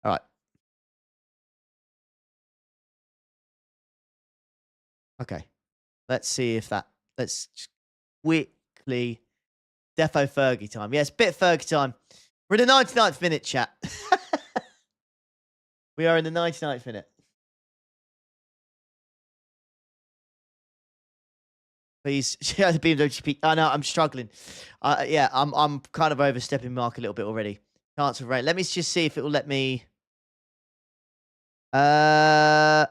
[SPEAKER 3] All right. Okay. Let's see if that... Let's quickly... Defo Fergie time. Yes, bit of Fergie time. We're in the 99th minute, chat. We are in the 99th minute. Please share the BMW GP. I know I'm struggling. Yeah, I'm kind of overstepping mark a little bit already. Chance of rain. Let me just see if it will let me. I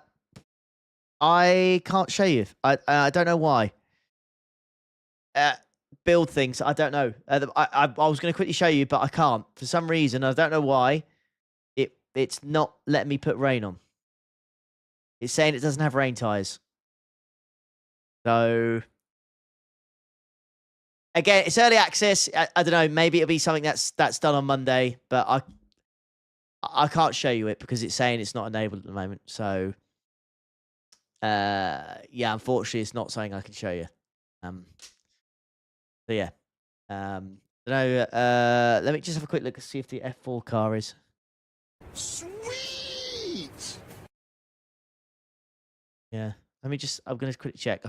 [SPEAKER 3] can't show you. I don't know why. Build things. I don't know. I was going to quickly show you, but I can't for some reason. I don't know why. It's not letting me put rain on. It's saying it doesn't have rain tires. So again, it's early access. I don't know. Maybe it'll be something that's done on Monday, but I can't show you it because it's saying it's not enabled at the moment. So yeah, unfortunately, it's not something I can show you. So yeah, no. Let me just have a quick look and see if the F4 car is.
[SPEAKER 8] Sweet.
[SPEAKER 3] Yeah. Let me just. I'm gonna quickly check.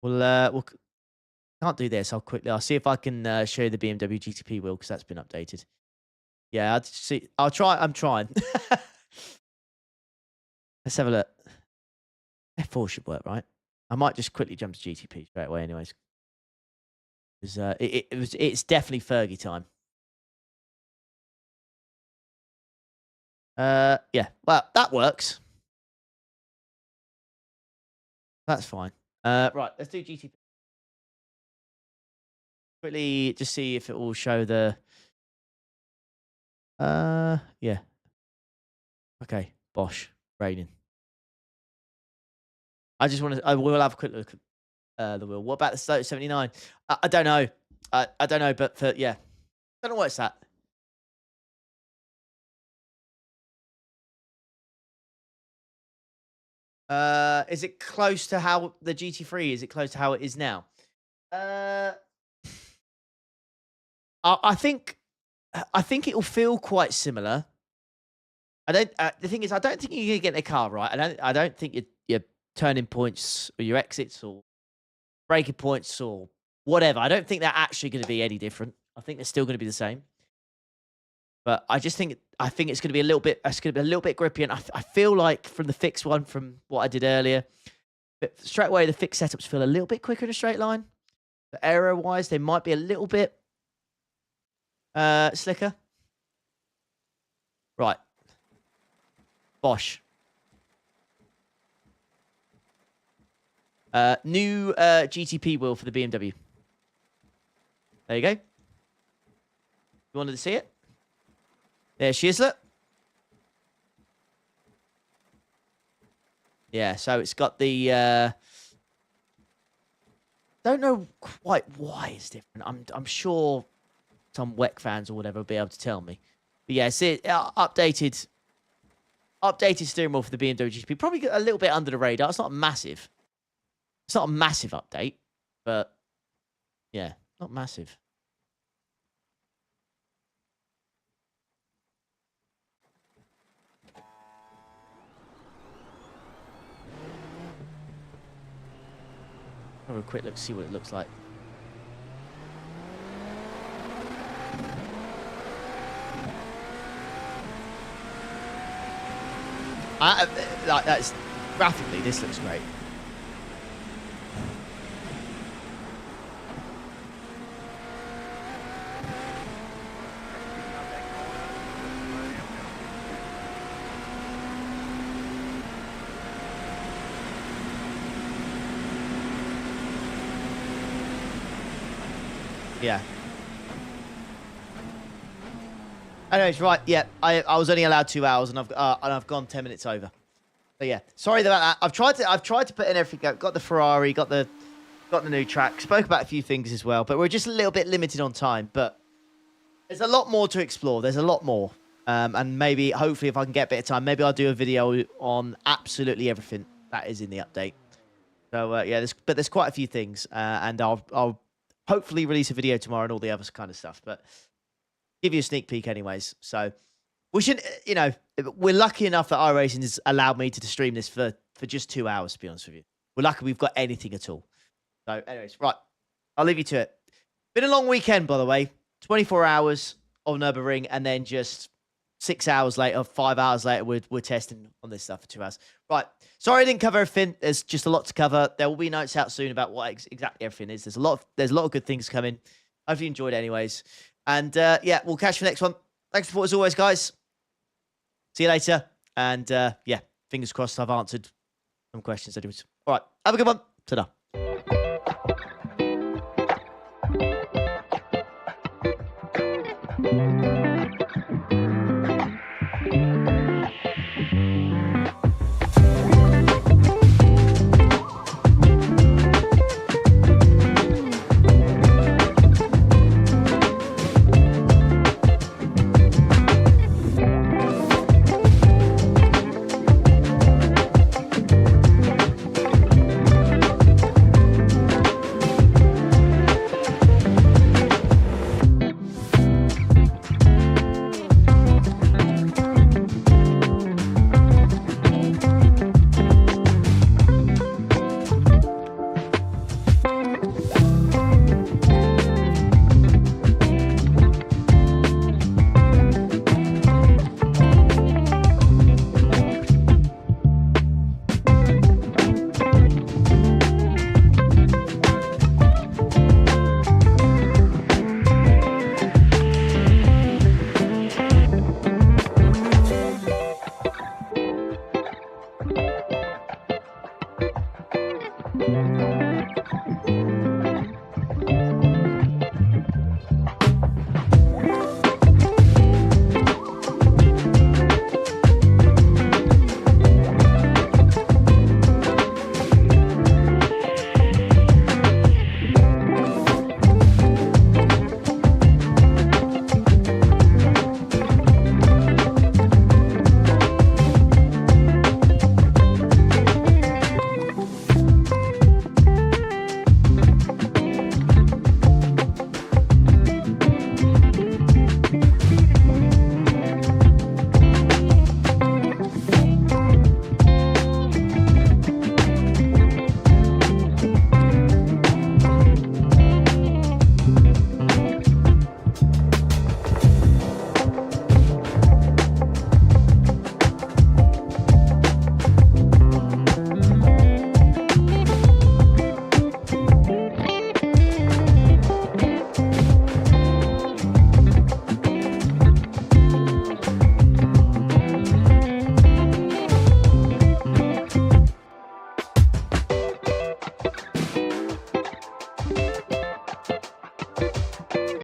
[SPEAKER 3] We'll can't do this. I'll see if I can show you the BMW GTP wheel because that's been updated. Yeah, I'll try. I'm trying. Let's have a look. F4 should work, right? I might just quickly jump to GTP straight away, anyways. Because it's definitely Fergie time. Yeah. Well, that works. That's fine. Right, let's do GTP. Quickly, just see if it will show the. Yeah. Okay, Bosch raining. I just want to. I will have a quick look at the wheel. What about the 79? I don't know. I don't know, but for yeah, don't know what it's at. Is it close to how the GT3? Is it close to how it is now? I think it will feel quite similar. I don't. The thing is, I don't think you're gonna get the car right. I don't think your turning points or your exits or braking points or whatever. I don't think they're actually going to be any different. I think they're still going to be the same. But I think it's going to be a little bit. It's going to be a little bit grippy, and I feel like from the fixed one, from what I did earlier, but straight away the fixed setups feel a little bit quicker in a straight line. But aero wise, they might be a little bit slicker. Right. Bosch. New GTP wheel for the BMW. There you go. You wanted to see it? There she is, look. Yeah, so it's got the... don't know quite why it's different. I'm sure some WEC fans or whatever will be able to tell me. But yeah, see, updated steering wheel for the BMW GTP. Probably a little bit under the radar. It's not massive. It's not a massive update, but yeah, not massive. Have a quick look, see what it looks like. Like that's graphically, this looks great. Yeah. Anyways, right, yeah, I was only allowed 2 hours, and I've gone 10 minutes over. So yeah, sorry about that. I've tried to put in everything. Got the Ferrari, got the new track. Spoke about a few things as well, but we're just a little bit limited on time. But there's a lot more to explore. There's a lot more, and maybe, hopefully, if I can get a bit of time, maybe I'll do a video on absolutely everything that is in the update. So yeah, there's quite a few things, and I'll hopefully release a video tomorrow and all the other kind of stuff. But give you a sneak peek anyways. So We should, you know, we're lucky enough that iRacing has allowed me to stream this for just 2 hours, to be honest with you. We're lucky we've got anything at all. So, anyways, right. I'll leave you to it. Been a long weekend, by the way. 24 hours of Nürburgring, and then just 6 hours later, 5 hours later, we're testing on this stuff for 2 hours. Right. Sorry I didn't cover everything. There's just a lot to cover. There will be notes out soon about what exactly everything is. There's a lot of good things coming. Hopefully you enjoyed it anyways. And yeah, we'll catch you for the next one. Thanks for support as always, guys. See you later. And yeah, fingers crossed I've answered some questions anyways. All right. Have a good one. Ta-da.